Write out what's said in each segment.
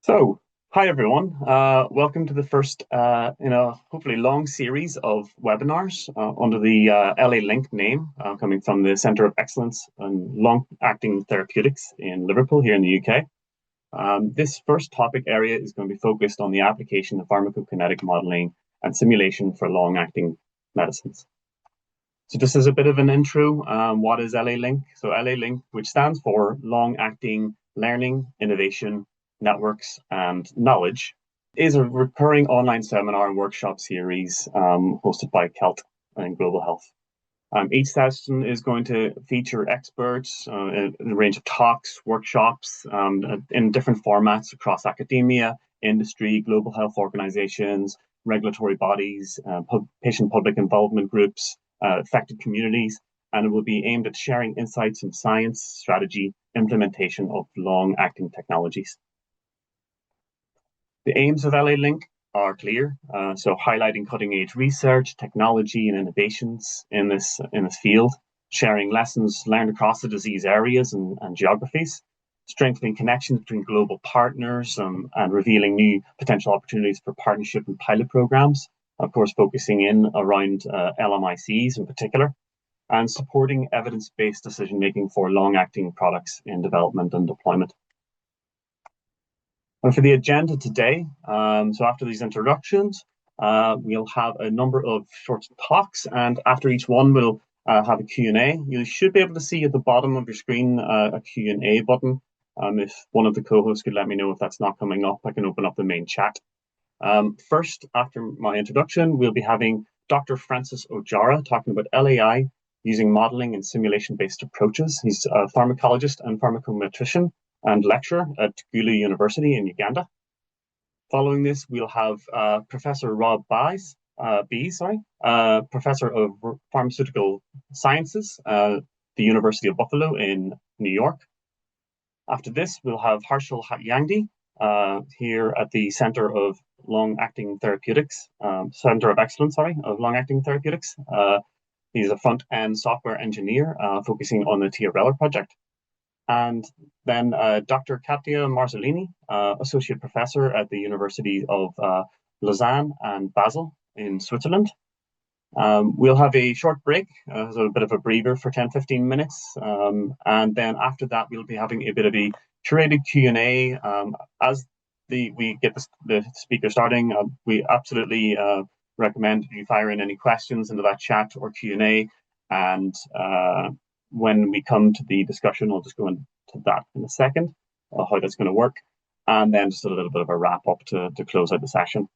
So, hi everyone. Welcome to the first in a hopefully long series of webinars under the LA Link name, coming from the Centre of Excellence in Long-acting Therapeutics in Liverpool here in the UK. This first topic area is going to be focused on the application of pharmacokinetic modeling and simulation for long-acting medicines. So just as a bit of an intro, what is LA Link? So LA Link, which stands for Long-Acting Learning, Innovation, Networks and Knowledge, is a recurring online seminar and workshop series hosted by CELT Global Health. Each session is going to feature experts in a range of talks, workshops in different formats across academia, industry, global health organizations, regulatory bodies, patient public involvement groups, affected communities, and it will be aimed at sharing insights in science, strategy, implementation of long-acting technologies. The aims of LA Link are clear, so highlighting cutting-edge research, technology, and innovations in this field, sharing lessons learned across the disease areas and geographies, strengthening connections between global partners, and revealing new potential opportunities for partnership and pilot programs, of course focusing in around LMICs in particular, and supporting evidence-based decision-making for long-acting products in development and deployment. And for the agenda today, so after these introductions, we'll have a number of short talks, and after each one, we'll have a Q&A. You should be able to see at the bottom of your screen a Q&A button. If one of the co-hosts could let me know if that's not coming up, I can open up the main chat. First, after my introduction, we'll be having Dr. Francis Ojara talking about LAI using modeling and simulation-based approaches. He's a pharmacologist and pharmacometrician and lecturer at Gulu University in Uganda. Following this, we'll have Professor Rob Bies, Professor of Pharmaceutical Sciences at the University of Buffalo in New York. After this, we'll have Harshal Yangdi here at the Center of Long-acting Therapeutics, Center of Excellence, of Long-acting Therapeutics. He's a front-end software engineer focusing on the Tiarella project. And then Dr. Catia Marzolini, Associate Professor at the University of Lausanne and Basel in Switzerland. We'll have a short break, so a bit of a breather for 10-15 minutes. And then after that, we'll be having a bit of a curated Q&A. As we get the speaker starting, we absolutely recommend you fire in any questions into that chat or Q&A. And when we come to the discussion, I'll just go into that in a second, how that's going to work, and then just a little bit of a wrap up to close out the session.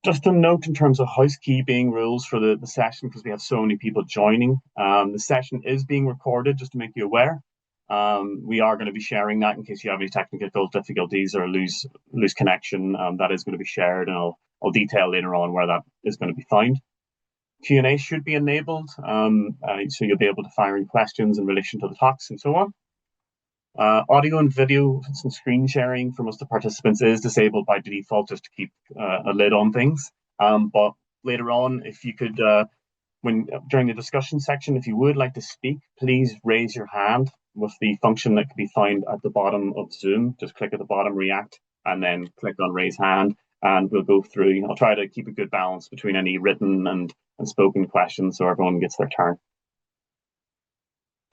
Just a note in terms of housekeeping rules for the session, because we have so many people joining. The session is being recorded, just to make you aware. We are going to be sharing that in case you have any technical difficulties or lose connection. That is going to be shared, and I'll detail later on where that is going to be found. Q&A should be enabled, so you'll be able to fire in questions in relation to the talks and so on. Audio and video and screen sharing for most of the participants is disabled by default, just to keep a lid on things. But later on, if you could, during the discussion section, if you would like to speak, please raise your hand with the function that can be found at the bottom of Zoom. Just click at the bottom, react, and then click on raise hand, and we'll go through. I'll try to keep a good balance between any written and spoken questions so everyone gets their turn.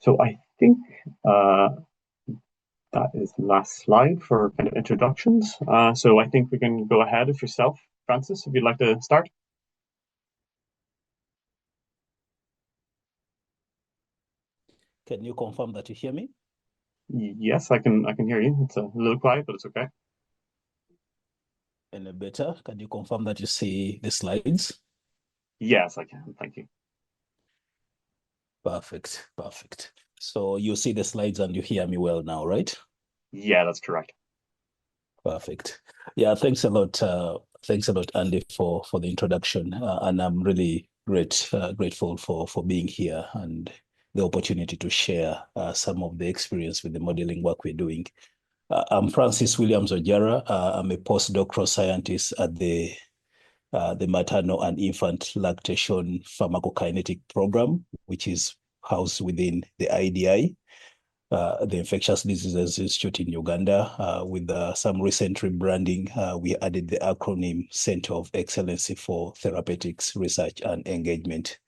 So I think that is the last slide for kind of introductions. So I think we can go ahead if yourself, Francis, if you'd like to start. Can you confirm that you hear me? Yes, I can hear you. It's a little quiet, but it's okay. Any better? Can you confirm that you see the slides? Yes, I can. Thank you. Perfect. So you see the slides and you hear me well now, right? Yeah, that's correct. Perfect. Yeah, thanks a lot, Andy, for the introduction. And I'm really grateful for being here and the opportunity to share some of the experience with the modeling work we're doing. I'm Francis Williams Ojara. I'm a postdoctoral scientist at the Maternal and Infant Lactation Pharmacokinetic program, which is housed within the IDI. the Infectious Diseases Institute in Uganda. With some recent rebranding, we added the acronym Center of Excellency for Therapeutics Research and Engagement.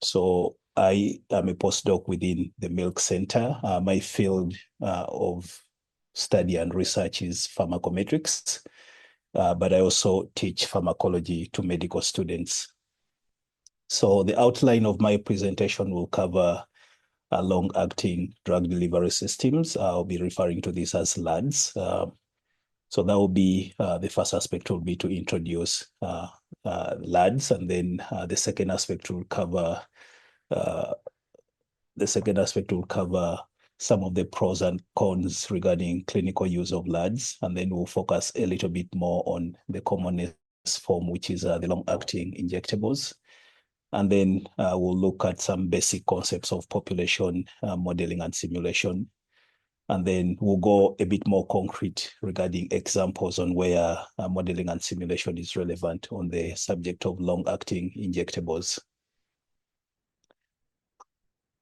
So I am a postdoc within the Milk Center. My field of study and research is pharmacometrics, but I also teach pharmacology to medical students. So the outline of my presentation will cover long-acting drug delivery systems. I'll be referring to this as LADs. So that will be the first aspect will be to introduce LADs, and then the second aspect will cover some of the pros and cons regarding clinical use of LADs, and then we'll focus a little bit more on the commonest form, which is the long-acting injectables. And then we'll look at some basic concepts of population modeling and simulation. And then we'll go a bit more concrete regarding examples on where modeling and simulation is relevant on the subject of long-acting injectables.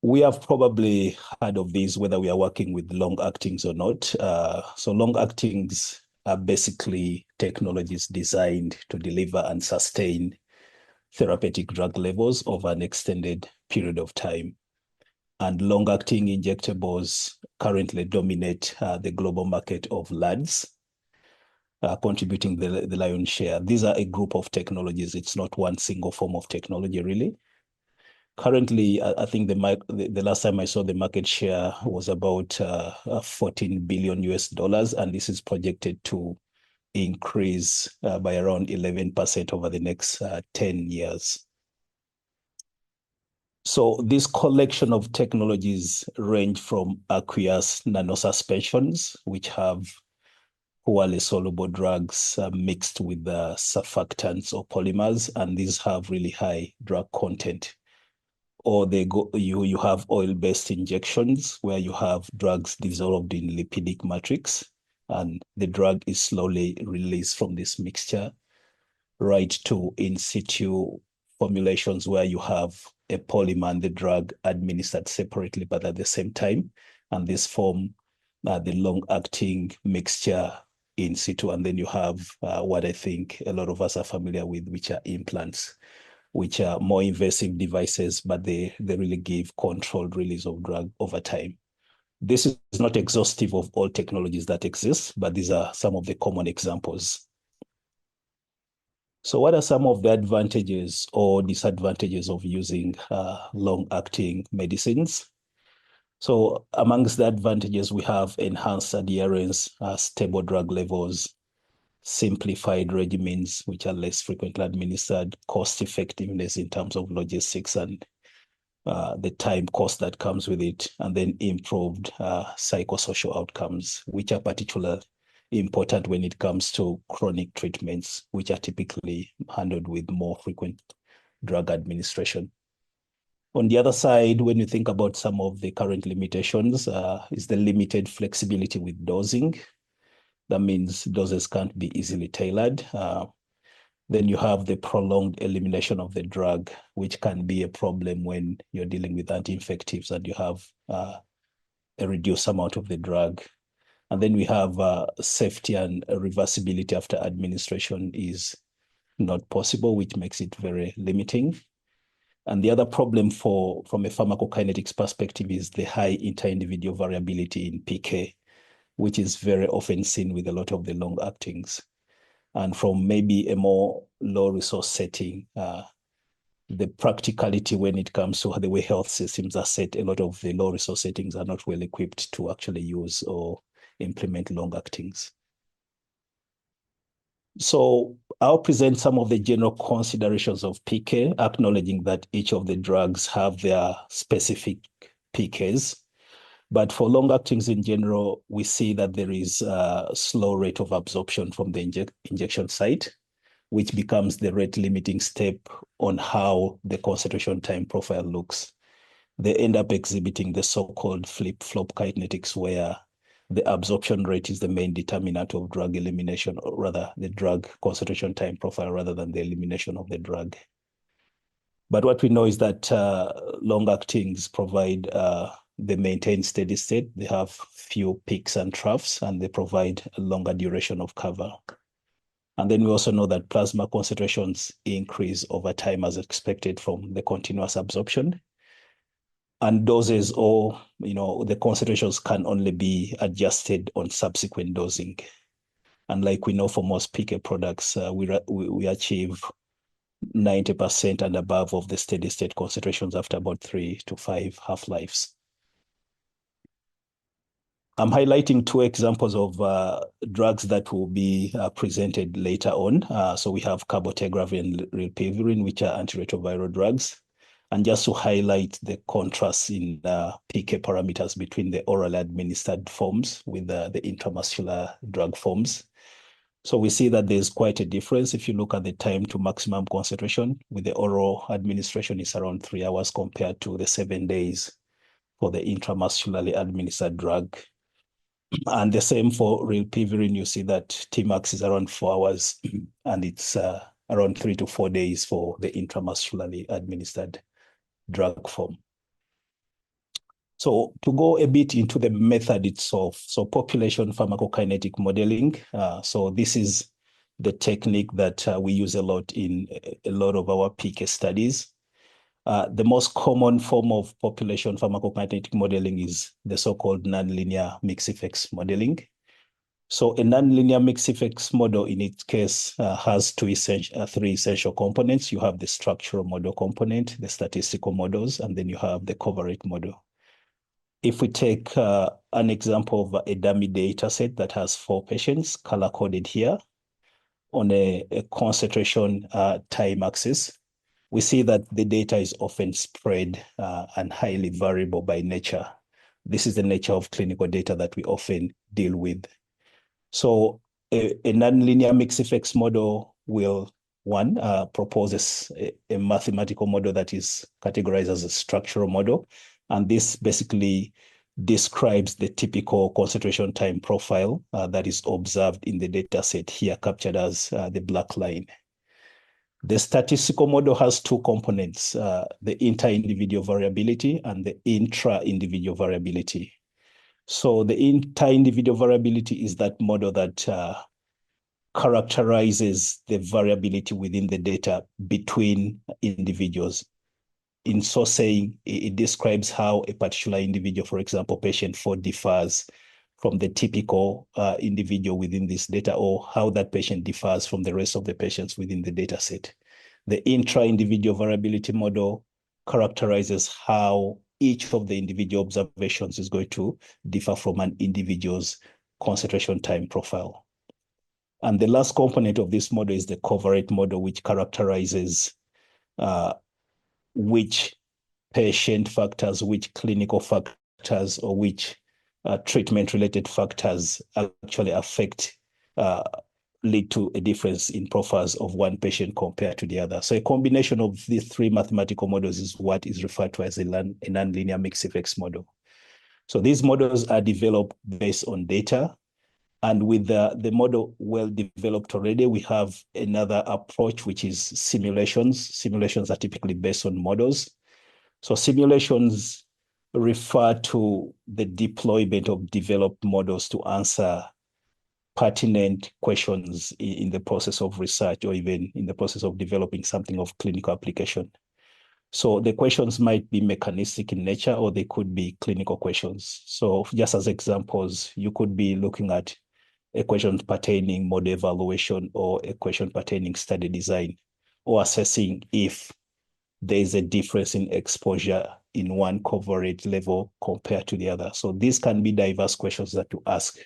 We have probably heard of these, whether we are working with long-actings or not. So long-actings are basically technologies designed to deliver and sustain therapeutic drug levels over an extended period of time. And long-acting injectables currently dominate the global market of LADs, contributing the lion's share. These are a group of technologies. It's not one single form of technology, really. Currently, I think the last time I saw the market share was about 14 billion US dollars, and this is projected to increase by around 11% over the next 10 years. So this collection of technologies range from aqueous nanosuspensions, which have poorly soluble drugs mixed with surfactants or polymers, and these have really high drug content. Or you have oil-based injections where you have drugs dissolved in lipidic matrix, and the drug is slowly released from this mixture, right to in situ formulations where you have a polymer and the drug administered separately but at the same time, and this form the long-acting mixture in situ. And then you have what I think a lot of us are familiar with, which are implants, which are more invasive devices, but they really give controlled release of drug over time. This is not exhaustive of all technologies that exist, but these are some of the common examples. So what are some of the advantages or disadvantages of using long-acting medicines? So amongst the advantages, we have enhanced adherence, stable drug levels, simplified regimens, which are less frequently administered, cost effectiveness in terms of logistics and the time cost that comes with it, and then improved psychosocial outcomes, which are particularly important when it comes to chronic treatments, which are typically handled with more frequent drug administration. On the other side, when you think about some of the current limitations, is the limited flexibility with dosing. That means doses can't be easily tailored. Then you have the prolonged elimination of the drug, which can be a problem when you're dealing with anti-infectives and you have a reduced amount of the drug. And then we have safety and reversibility after administration is not possible, which makes it very limiting. And the other problem from a pharmacokinetics perspective is the high inter-individual variability in PK, which is very often seen with a lot of the long-actings. And from maybe a more low resource setting, the practicality when it comes to the way health systems are set, a lot of the low resource settings are not well equipped to actually use or implement long-actings. So I'll present some of the general considerations of PK, acknowledging that each of the drugs have their specific PKs. But for long-actings in general, we see that there is a slow rate of absorption from the injection site, which becomes the rate limiting step on how the concentration time profile looks. They end up exhibiting the so-called flip-flop kinetics, where the absorption rate is the main determinant of drug elimination, or rather the drug concentration time profile, rather than the elimination of the drug. But what we know is that long-actings provide they maintain steady state. They have few peaks and troughs, and they provide a longer duration of cover. And then we also know that plasma concentrations increase over time as expected from the continuous absorption. And doses or, the concentrations can only be adjusted on subsequent dosing. And like we know for most PK products, we achieve 90% and above of the steady state concentrations after about 3 to 5 half-lives. I'm highlighting 2 examples of drugs that will be presented later on. So we have Cabotegravir and Rilpivirine, which are antiretroviral drugs. And just to highlight the contrast in PK parameters between the orally administered forms with the intramuscular drug forms. So we see that there's quite a difference. If you look at the time to maximum concentration with the oral administration, is around 3 hours compared to the 7 days for the intramuscularly administered drug. And the same for Rilpivirine, you see that Tmax is around 4 hours and it's around 3 to 4 days for the intramuscularly administered drug form. So to go a bit into the method itself, so population pharmacokinetic modeling. So this is the technique that we use a lot in a lot of our PK studies. The most common form of population pharmacokinetic modeling is the so-called nonlinear mixed effects modeling. So a nonlinear mixed effects model in its case has 3 essential components. You have the structural model component, the statistical models, and then you have the covariate model. If we take an example of a dummy data set that has 4 patients color-coded here on a concentration time axis, we see that the data is often spread and highly variable by nature. This is the nature of clinical data that we often deal with. So a nonlinear mixed effects model will, propose a mathematical model that is categorized as a structural model. And this basically describes the typical concentration time profile that is observed in the data set here captured as the black line. The statistical model has 2 components, the inter-individual variability and the intra-individual variability. So the inter-individual variability is that model that characterizes the variability within the data between individuals. In so saying, it describes how a particular individual, for example, patient 4, differs from the typical individual within this data, or how that patient differs from the rest of the patients within the data set. The intra-individual variability model characterizes how each of the individual observations is going to differ from an individual's concentration time profile. And the last component of this model is the covariate model, which characterizes which patient factors, which clinical factors, or which treatment-related factors actually lead to a difference in profiles of one patient compared to the other. So a combination of these 3 mathematical models is what is referred to as a nonlinear mixed effects model. So these models are developed based on data. And with the model well developed already, we have another approach, which is simulations. Simulations are typically based on models. So simulations refer to the deployment of developed models to answer pertinent questions in the process of research, or even in the process of developing something of clinical application. So the questions might be mechanistic in nature, or they could be clinical questions. So just as examples, you could be looking at a question pertaining model evaluation, or a question pertaining study design, or assessing if there is a difference in exposure in one covariate level compared to the other. So these can be diverse questions that you ask.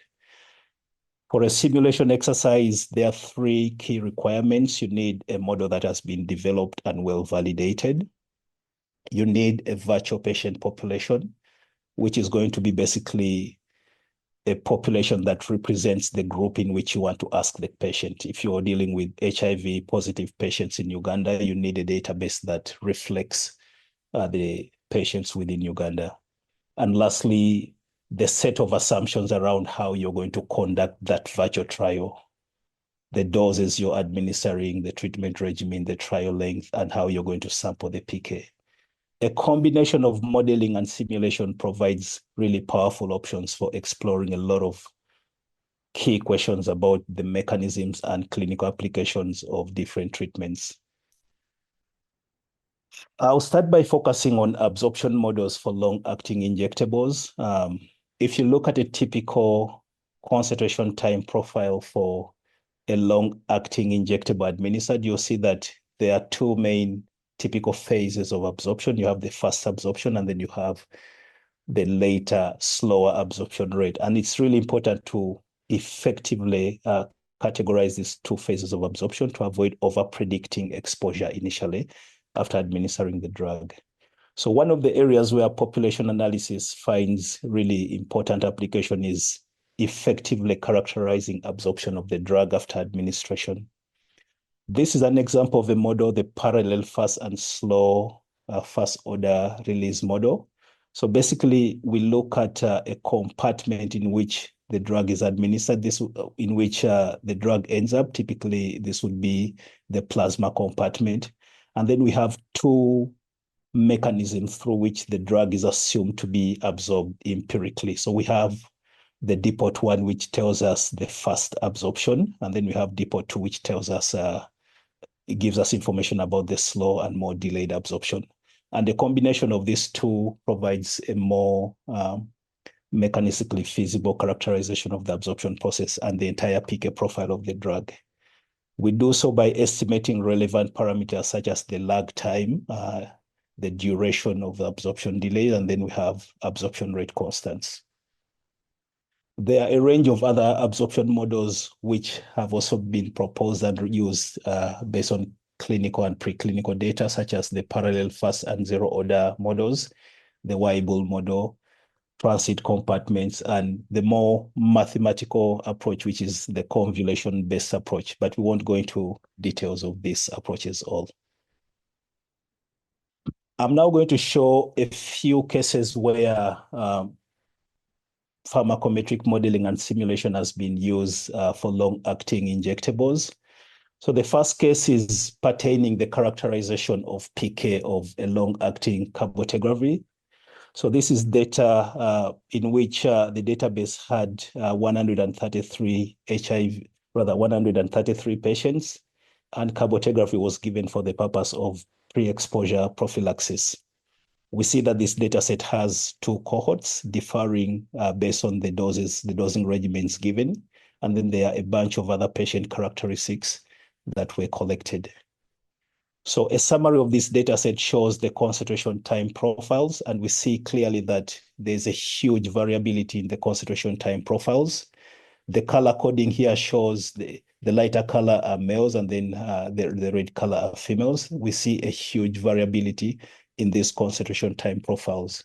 For a simulation exercise, there are 3 key requirements. You need a model that has been developed and well validated. You need a virtual patient population, which is going to be basically a population that represents the group in which you want to ask the patient. If you're dealing with HIV positive patients in Uganda, you need a database that reflects the patients within Uganda. And lastly, the set of assumptions around how you're going to conduct that virtual trial, the doses you're administering, the treatment regimen, the trial length, and how you're going to sample the PK. a combination of modeling and simulation provides really powerful options for exploring a lot of key questions about the mechanisms and clinical applications of different treatments. I'll start by focusing on absorption models for long-acting injectables. If you look at a typical concentration time profile for a long-acting injectable administered, you'll see that there are two main typical phases of absorption. You have the fast absorption, and then you have the later, slower absorption rate. And it's really important to effectively categorize these two phases of absorption to avoid over-predicting exposure initially after administering the drug. So one of the areas where population analysis finds really important application is effectively characterizing absorption of the drug after administration. This is an example of a model, the parallel fast and slow first order release model. So basically, we look at a compartment in which the drug is administered, in which the drug ends up. Typically, this would be the plasma compartment. And then we have two mechanisms through which the drug is assumed to be absorbed empirically. So we have the depot 1, which tells us the fast absorption. And then we have depot 2, which tells us, it gives us information about the slow and more delayed absorption. And the combination of these two provides a more mechanistically feasible characterization of the absorption process and the entire PK profile of the drug. We do so by estimating relevant parameters such as the lag time, the duration of the absorption delay, and then we have absorption rate constants. There are a range of other absorption models which have also been proposed and used based on clinical and preclinical data, such as the parallel fast and zero order models, the Weibull model, transit compartments, and the more mathematical approach, which is the convolution-based approach. But we won't go into details of these approaches all. I'm now going to show a few cases where pharmacometric modeling and simulation has been used for long-acting injectables. So the first case is pertaining the characterization of PK of a long-acting Cabotegravir. So this is data in which the database had 133 patients, and Cabotegravir was given for the purpose of pre-exposure prophylaxis. We see that this data set has two cohorts differing based on the dosing regimens given, and then there are a bunch of other patient characteristics that were collected. So a summary of this data set shows the concentration time profiles, and we see clearly that there's a huge variability in the concentration time profiles. The color coding here shows the lighter color are males, and then the red color are females. We see a huge variability in these concentration time profiles.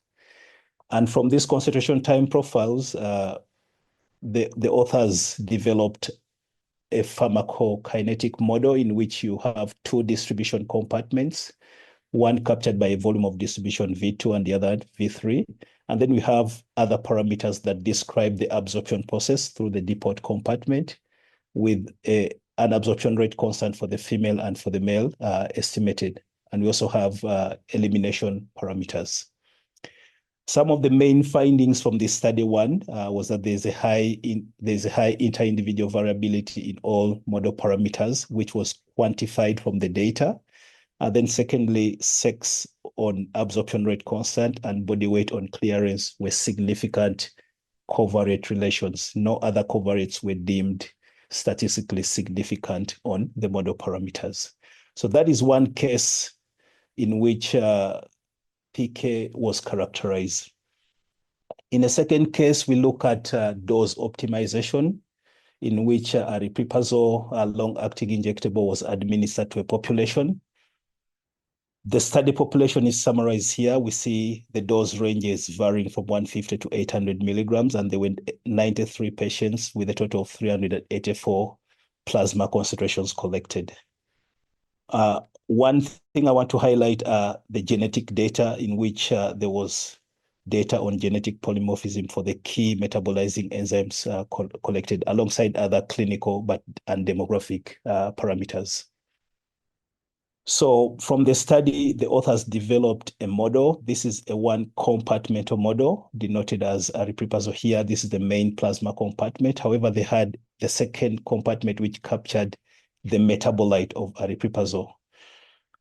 And from these concentration time profiles, the authors developed a pharmacokinetic model in which you have two distribution compartments, one captured by a volume of distribution V2 and the other V3. And then we have other parameters that describe the absorption process through the depot compartment with an absorption rate constant for the female and for the male estimated. And we also have elimination parameters. Some of the main findings from this study one was that there's a high inter-individual variability in all model parameters, which was quantified from the data. And then secondly, sex on absorption rate constant and body weight on clearance were significant covariate relations. No other covariates were deemed statistically significant on the model parameters. So that is one case in which PK was characterized. In a second case, we look at dose optimization, in which aripiprazole, a long-acting injectable, was administered to a population. The study population is summarized here. We see the dose ranges varying from 150 to 800 milligrams, and there were 93 patients with a total of 384 plasma concentrations collected. One thing I want to highlight are the genetic data, in which there was data on genetic polymorphism for the key metabolizing enzymes collected alongside other clinical and demographic parameters. So from the study, the authors developed a model. This is a one compartmental model denoted as aripiprazole here. This is the main plasma compartment. However, they had the second compartment which captured the metabolite of aripiprazole.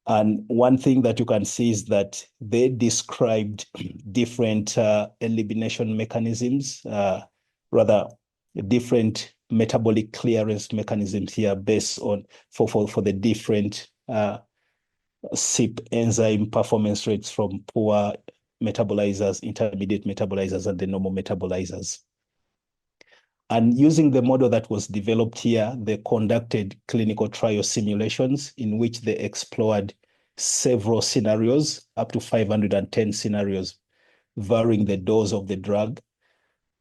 And one thing that you can see is that they described different elimination mechanisms, rather different metabolic clearance mechanisms here based on for the different CYP enzyme performance rates from poor metabolizers, intermediate metabolizers, and the normal metabolizers. And using the model that was developed here, they conducted clinical trial simulations in which they explored several scenarios, up to 510 scenarios, varying the dose of the drug,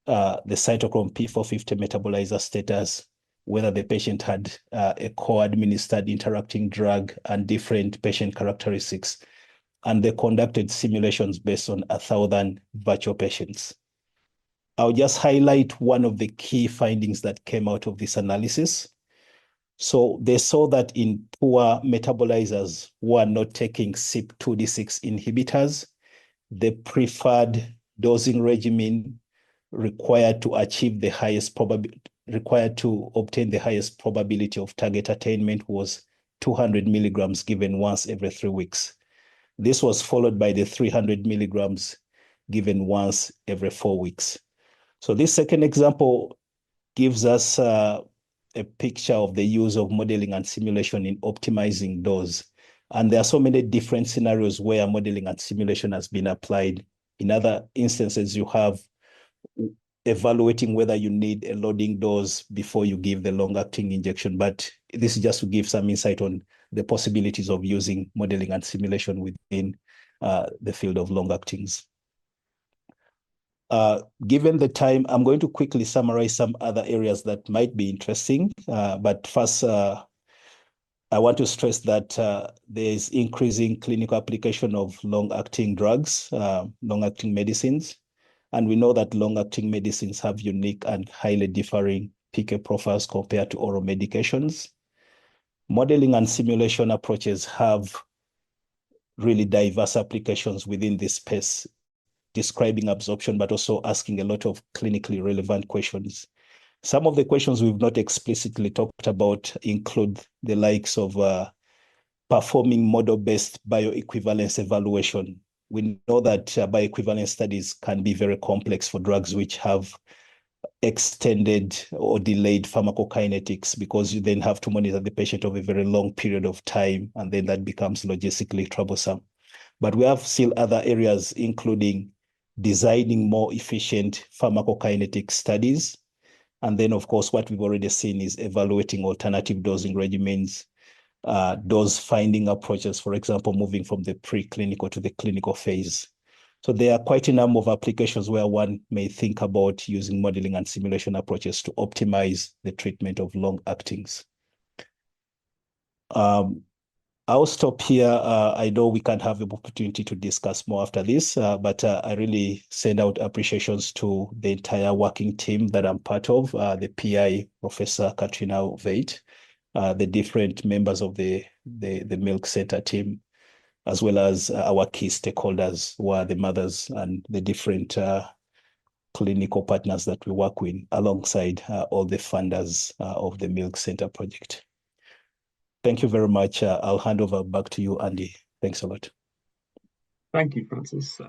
the cytochrome P450 metabolizer status, whether the patient had a co-administered interacting drug, and different patient characteristics. And they conducted simulations based on 1,000 virtual patients. I'll just highlight one of the key findings that came out of this analysis. So they saw that in poor metabolizers who are not taking CYP2D6 inhibitors, the preferred dosing regimen required to achieve the highest probability, required to obtain the highest probability of target attainment was 200 milligrams given once every 3 weeks. This was followed by the 300 milligrams given once every 4 weeks. So this second example gives us a picture of the use of modeling and simulation in optimizing dose. And there are so many different scenarios where modeling and simulation has been applied. In other instances, you have evaluating whether you need a loading dose before you give the long-acting injection. But this is just to give some insight on the possibilities of using modeling and simulation within the field of long-actings. Given the time, I'm going to quickly summarize some other areas that might be interesting. But first, I want to stress that there is increasing clinical application of long-acting drugs, long-acting medicines. And we know that long-acting medicines have unique and highly differing PK profiles compared to oral medications. Modeling and simulation approaches have really diverse applications within this space, describing absorption, but also asking a lot of clinically relevant questions. Some of the questions we've not explicitly talked about include the likes of performing model-based bioequivalence evaluation. We know that bioequivalence studies can be very complex for drugs which have extended or delayed pharmacokinetics, because you then have to monitor the patient over a very long period of time, and then that becomes logistically troublesome. But we have still other areas, including designing more efficient pharmacokinetic studies. And then, of course, what we've already seen is evaluating alternative dosing regimens, dose finding approaches, for example, moving from the preclinical to the clinical phase. So there are quite a number of applications where one may think about using modeling and simulation approaches to optimize the treatment of long-actings. I'll stop here. I know we can have an opportunity to discuss more after this, but I really send out appreciations to the entire working team that I'm part of, the PI, Professor Catriona Waitt, the different members of the Milk Center team, as well as our key stakeholders, who are the mothers and the different clinical partners that we work with, alongside all the funders of the Milk Center project. Thank you very much. I'll hand over back to you, Andy. Thanks a lot. Thank you, Francis.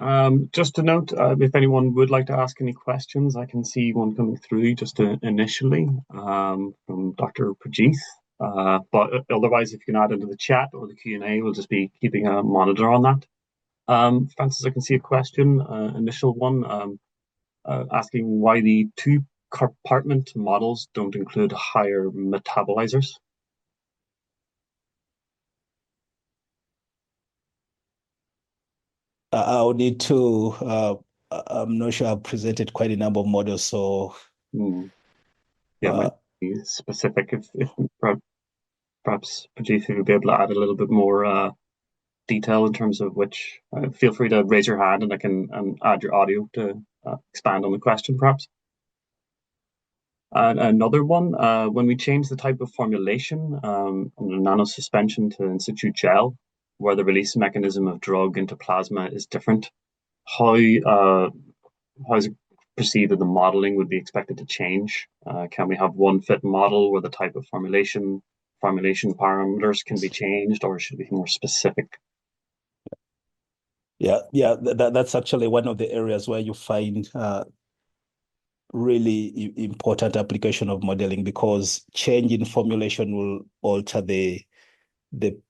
Just to note, if anyone would like to ask any questions, I can see one coming through just initially from Dr. Prajith. But otherwise, if you can add into the chat or the Q&A, we'll just be keeping a monitor on that. Francis, I can see a question, initial one, asking why the two compartment models don't include higher metabolizers. I'll need to, I'm not sure I've presented quite a number of models, so. Yeah, might be specific if perhaps Prajith would be able to add a little bit more detail in terms of which, feel free to raise your hand and I can add your audio to expand on the question perhaps. And another one, when we change the type of formulation from the nanosuspension to in situ gel, where the release mechanism of drug into plasma is different, how is it perceived that the modeling would be expected to change? Can we have one fit model where the type of formulation parameters can be changed, or should we be more specific? Yeah, that's actually one of the areas where you find really important application of modeling, because change in formulation will alter the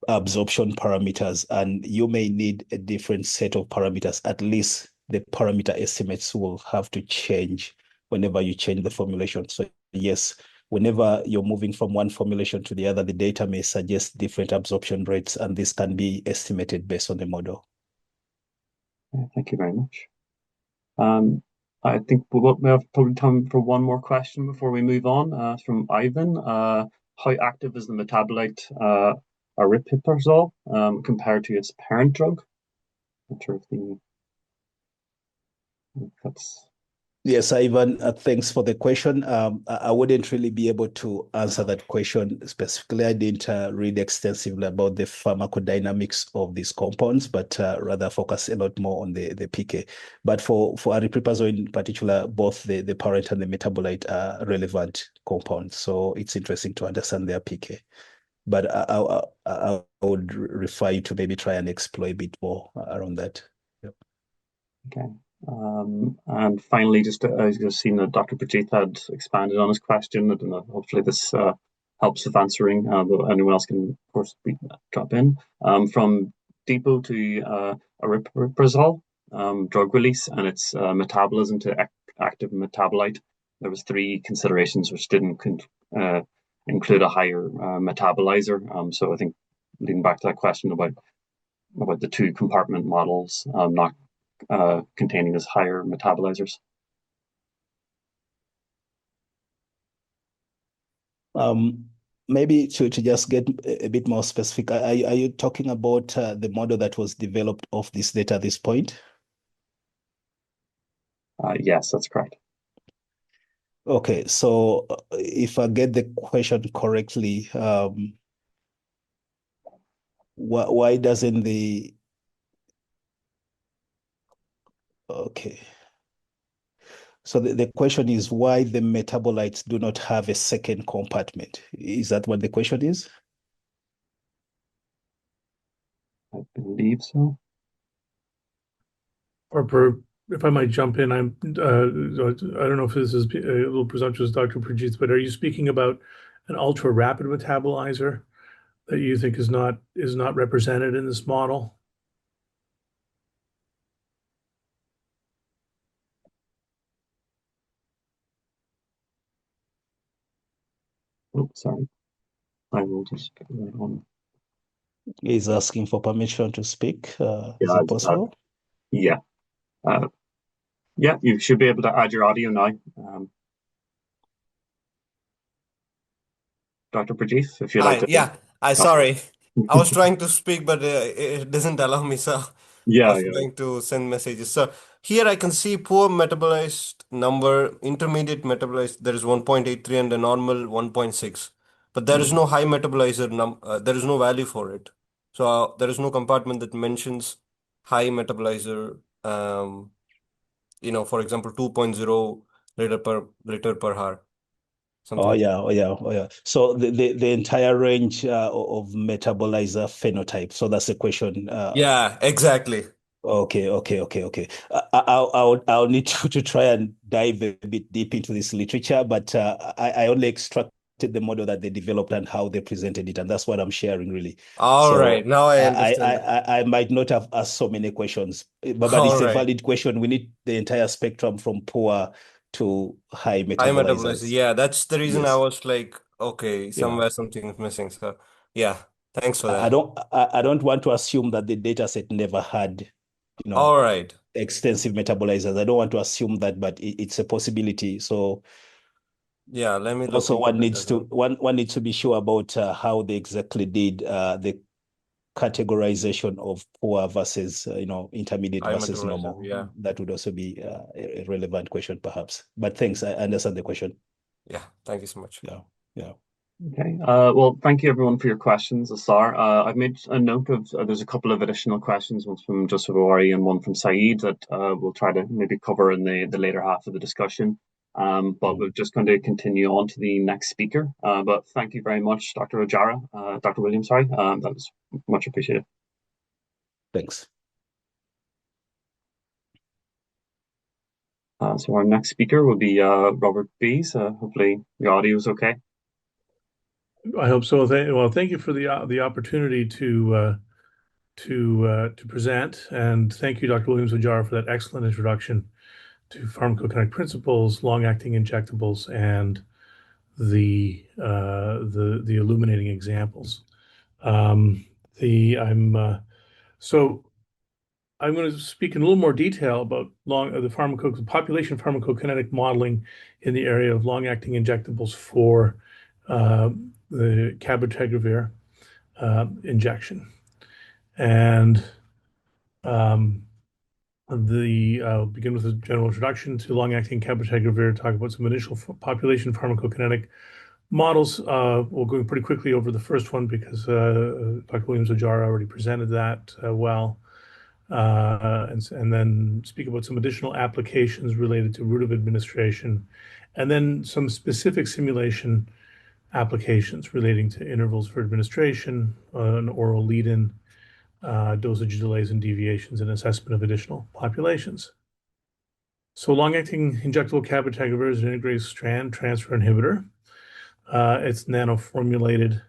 absorption parameters, and you may need a different set of parameters. At least the parameter estimates will have to change whenever you change the formulation. So yes, whenever you're moving from one formulation to the other, the data may suggest different absorption rates, and this can be estimated based on the model. Thank you very much. I think we have probably time for one more question before we move on. From Ivan. How active is the metabolite aripiprazole compared to its parent drug? Not sure if that's... Yes, Ivan, thanks for the question. I wouldn't really be able to answer that question specifically. I didn't read extensively about the pharmacodynamics of these compounds, but rather focus a lot more on the PK. But for aripiprazole in particular, both the parent and the metabolite are relevant compounds. So it's interesting to understand their PK. But I would refer you to maybe try and explore a bit more around that. Yep. Okay. And finally, just as you've seen that Dr. Prajith had expanded on his question, and hopefully this helps with answering, but anyone else can, of course, drop in. From depot to aripiprazole drug release and its metabolism to active metabolite, there was 3 considerations which didn't include a higher metabolizer. So I think leading back to that question about the 2 compartment models not containing as higher metabolizers. Maybe to just get a bit more specific, are you talking about the model that was developed of this data at this point? Yes, that's correct. Okay, so if I get the question correctly, why doesn't the... Okay. So the question is why the metabolites do not have a second compartment. Is that what the question is? I believe so. Or if I might jump in, I don't know if this is a little presumptuous, Dr. Prajith, but are you speaking about an ultra rapid metabolizer that you think is not represented in this model? Oh, sorry. I will just put that on. He's asking for permission to speak. Is Yeah, it possible? Yeah. Yeah, you should be able to add your audio now. Dr. Prajith, if you'd like to. Yeah, sorry. I was trying to speak, but it doesn't allow me. So I Yeah, was trying to send messages. So here I can see poor metabolized number, intermediate metabolized, there is 1.83 and a normal 1.6. But there is no high metabolizer, there is no value for it. So there is no compartment that mentions high metabolizer, for example, 2.0 liter per hour. Oh yeah. So the entire range of metabolizer phenotype. So that's the question. Yeah, exactly. Okay. I'll need to try and dive a bit deep into this literature, but I only extracted the model that they developed and how they presented it, and that's what I'm sharing really. All So right, now I understand. I might not have asked so many questions, but it's a valid question. We need the entire spectrum from poor to high metabolizers. Yeah, that's the reason I Yes. was like, okay, somewhere something is missing. So yeah, thanks for I that. don't want to assume that the data set never had, All right. extensive metabolizers. I don't want to assume that, but it's a possibility. So yeah, let me look also into one that needs as to well. one needs to be sure about how they exactly did the categorization of poor versus intermediate High versus metabolizer, normal. yeah. That would also be a relevant question perhaps. But thanks, I understand the question. Yeah, thank you so much. Yeah. Okay. Well, thank you everyone for your questions, Asar. I've made a note of there's a couple of additional questions, one from Joseph Owari and one from Saeed that we'll try to maybe cover in the later half of the discussion. But we're just going to continue on to the next speaker. But thank you very much, Dr. Ojara, Dr. Williams, sorry. That was much appreciated. Thanks. So our next speaker will be Robert Bies. Hopefully your audio is okay. I hope so. Well, thank you for the opportunity to present, and thank you, Dr. Williams Ojara, for that excellent introduction to pharmacokinetic principles, long-acting injectables, and the illuminating examples. So I'm going to speak in a little more detail about the population pharmacokinetic modeling in the area of long-acting injectables for the Cabotegravir injection. And I'll begin with a general introduction to long-acting Cabotegravir, talk about some initial population pharmacokinetic models. We'll go pretty quickly over the first one because Dr. Williams Ojara already presented that well. And then speak about some additional applications related to route of administration, and then some specific simulation applications relating to intervals for administration, an oral lead-in, dosage delays and deviations, and assessment of additional populations. So long-acting injectable cabotegravir is an integrase strand transfer inhibitor. It's nanoformulated,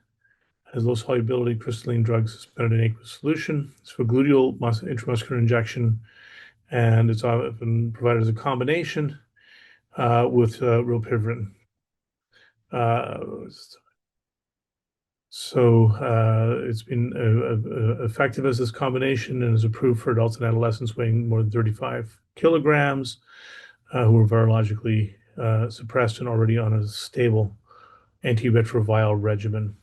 has low solubility crystalline drugs suspended in aqueous solution. It's for gluteal intramuscular injection, and it's often provided as a combination with rilpivirine. It's been effective as this combination and is approved for adults and adolescents weighing more than 35 kilograms who are virologically suppressed and already on a stable antiretroviral regimen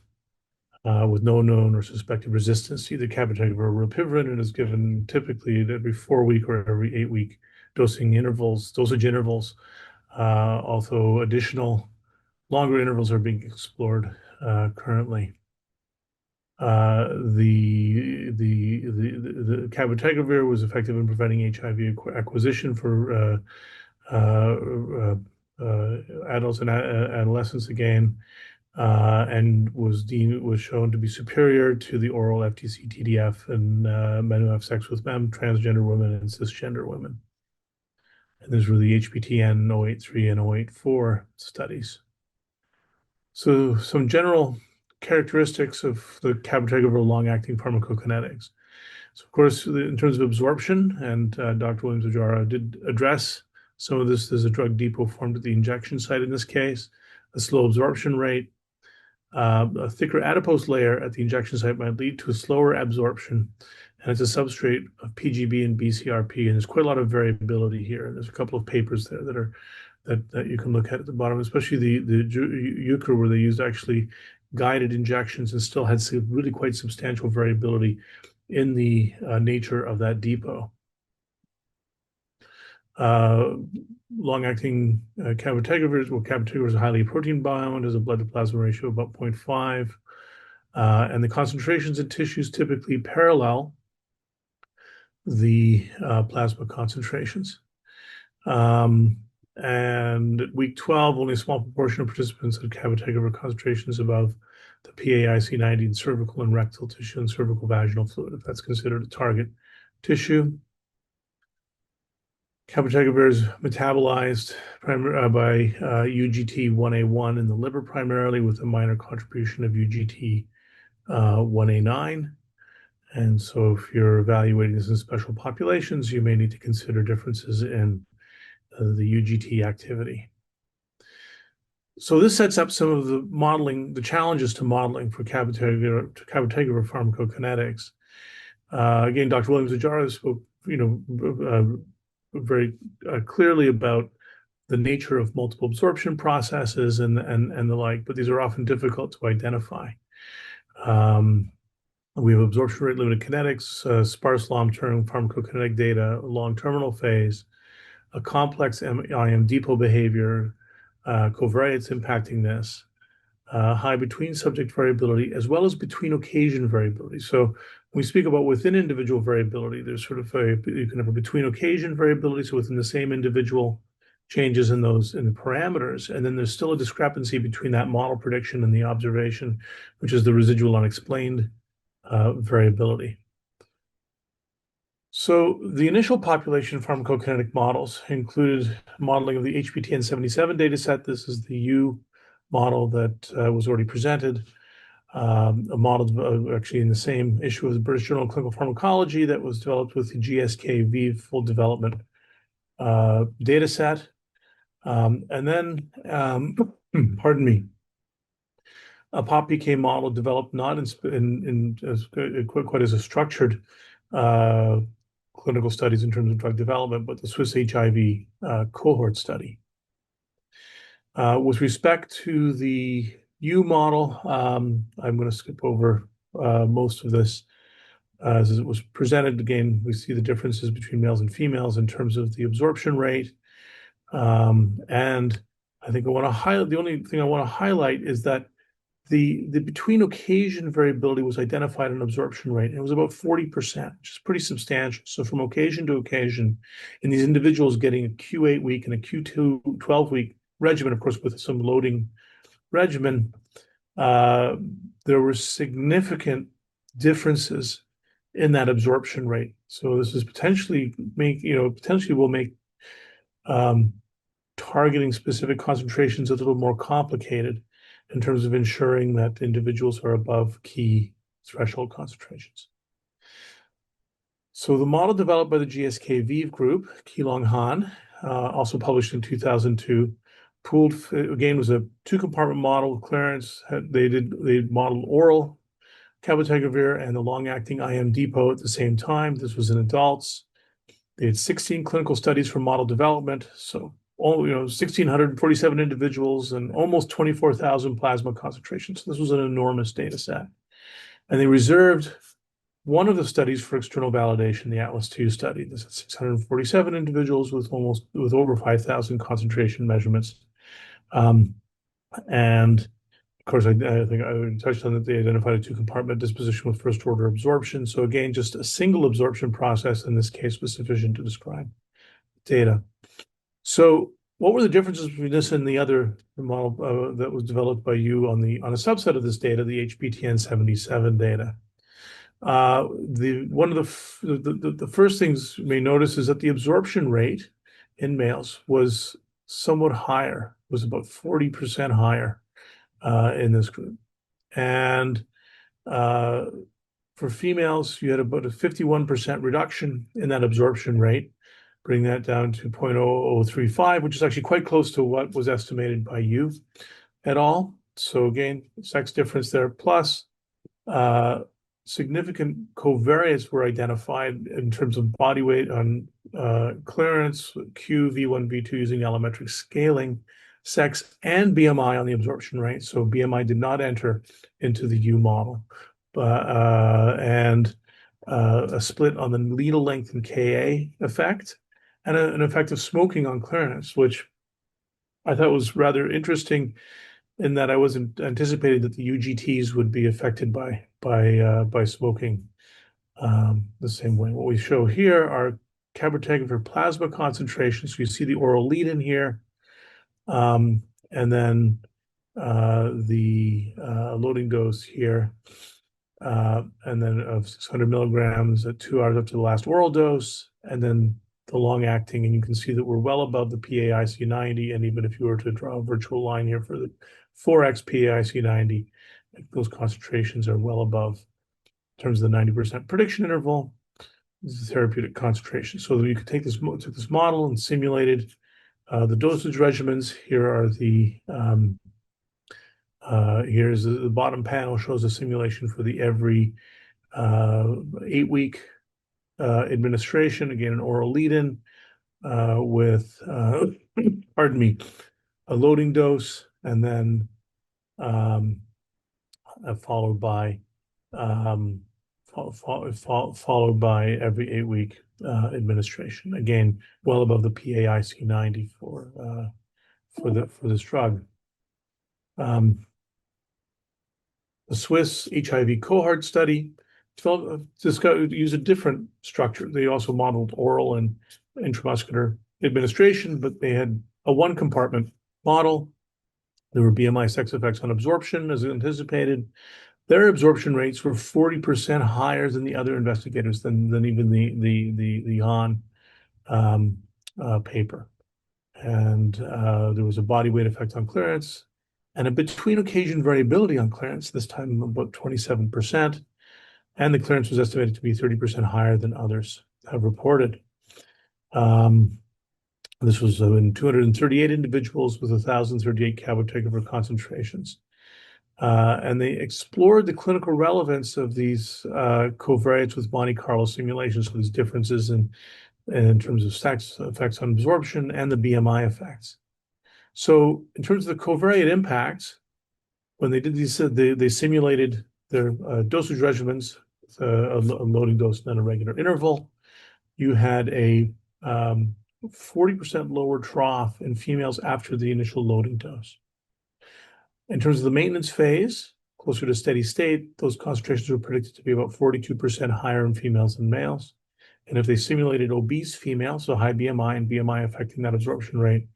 with no known or suspected resistance to either cabotegravir or rilpivirine, and is given typically every 4-week or every 8-week dosage intervals. Although additional longer intervals are being explored currently. The cabotegravir was effective in preventing HIV acquisition for adults and adolescents again, and was shown to be superior to the oral FTC TDF in men who have sex with men, transgender women, and cisgender women. And these were the HPTN 083 and 084 studies. So some general characteristics of the cabotegravir long-acting pharmacokinetics. So of course, in terms of absorption, and Dr. Williams Ojara did address some of this. There's a drug depot formed at the injection site in this case, a slow absorption rate. A thicker adipose layer at the injection site might lead to a slower absorption, and it's a substrate of PGB and BCRP, and there's quite a lot of variability here. And there's a couple of papers there that you can look at the bottom, especially the Euchre, where they used actually guided injections and still had really quite substantial variability in the nature of that depot. Long-acting cabotegravir, cabotegravir is highly protein bound, has a blood-to-plasma ratio of about 0.5, and the concentrations in tissues typically parallel the plasma concentrations. And at week 12, only a small proportion of participants had cabotegravir concentrations above the PaIC90 in cervical and rectal tissue and cervical vaginal fluid, if that's considered a target tissue. Cabotegravir is metabolized by UGT1A1 in the liver primarily, with a minor contribution of UGT1A9. And so if you're evaluating this in special populations, you may need to consider differences in the UGT activity. So this sets up some of the challenges to modeling for cabotegravir pharmacokinetics. Again, Dr. Williams Ojara spoke, very clearly about the nature of multiple absorption processes and the like, but these are often difficult to identify. We have absorption rate limited kinetics, sparse long-term pharmacokinetic data, long terminal phase, a complex IM depot behavior, covariates impacting this, high between subject variability, as well as between occasion variability. So when we speak about within individual variability, there's sort of you can have a between occasion variability, so within the same individual changes in the parameters, and then there's still a discrepancy between that model prediction and the observation, which is the residual unexplained variability. So the initial population pharmacokinetic models included modeling of the HPTN77 dataset. This is the U model that was already presented. A model actually in the same issue as the British Journal of Clinical Pharmacology that was developed with the GSK-V full development dataset. And then, pardon me, a POP-PK model developed not in as quite as a structured clinical studies in terms of drug development, but the Swiss HIV cohort study. With respect to the U model, I'm going to skip over most of this. As it was presented, again, we see the differences between males and females in terms of the absorption rate. And I think I want to highlight, the only thing I want to highlight is that the between occasion variability was identified in absorption rate, and it was about 40%, which is pretty substantial. So from occasion to occasion, in these individuals getting a Q8 week and a Q2 12-week regimen, of course, with some loading regimen, there were significant differences in that absorption rate. So this is potentially will make targeting specific concentrations a little more complicated in terms of ensuring that individuals are above key threshold concentrations. So the model developed by the GSK-V group, Keelong Han, also published in 2002, pooled, again, was a two-compartment model with clearance. They modeled oral Cabotegravir and the long-acting IM depot at the same time. This was in adults. They had 16 clinical studies for model development. So 1,647 individuals and almost 24,000 plasma concentrations. So this was an enormous data set. And they reserved one of the studies for external validation, the Atlas II study. This is 647 individuals with over 5,000 concentration measurements. And of course, I think I touched on that they identified a two-compartment disposition with first-order absorption. So again, just a single absorption process in this case was sufficient to describe data. So what were the differences between this and the other model that was developed by you on a subset of this data, the HPTN77 data? One of the first things you may notice is that the absorption rate in males was somewhat higher, was about 40% higher in this group. And for females, you had about a 51% reduction in that absorption rate, bring that down to 0.0035, which is actually quite close to what was estimated by you et al. So again, sex difference there, plus significant covariates were identified in terms of body weight on clearance, Q, V1, V2 using allometric scaling, sex, and BMI on the absorption rate. So BMI did not enter into the U model, and a split on the needle length and Ka effect, and an effect of smoking on clearance, which I thought was rather interesting in that I wasn't anticipating that the UGTs would be affected by smoking the same way. What we show here are Cabotegravir plasma concentrations. So you see the oral lead in here, and then the loading dose here, and then of 600 milligrams at 2 hours up to the last oral dose, and then the long-acting, and you can see that we're well above the PAIC90, and even if you were to draw a virtual line here for the 4x PAIC90, those concentrations are well above in terms of the 90% prediction interval. This is the therapeutic concentration. So you could took this model and simulated the dosage regimens. Here are here's the bottom panel shows a simulation for the every 8-week administration, again, an oral lead-in with, pardon me, a loading dose, and then followed by every 8-week administration. Again, well above the PAIC90 for this drug. The Swiss HIV cohort study used a different structure. They also modeled oral and intramuscular administration, but they had a one-compartment model. There were BMI sex effects on absorption, as anticipated. Their absorption rates were 40% higher than the other investigators, than even the Han paper. And there was a body weight effect on clearance and a between occasion variability on clearance, this time about 27%. And the clearance was estimated to be 30% higher than others have reported. This was in 238 individuals with 1,038 Cabotegravir concentrations. And they explored the clinical relevance of these covariates with Monte Carlo simulations, so these differences in terms of sex effects on absorption and the BMI effects. So in terms of the covariate impacts, when they did these, they simulated their dosage regimens, a loading dose and then a regular interval. You had a 40% lower trough in females after the initial loading dose. In terms of the maintenance phase, closer to steady state, those concentrations were predicted to be about 42% higher in females than males. And if they simulated obese females, so high BMI and BMI affecting that absorption rate,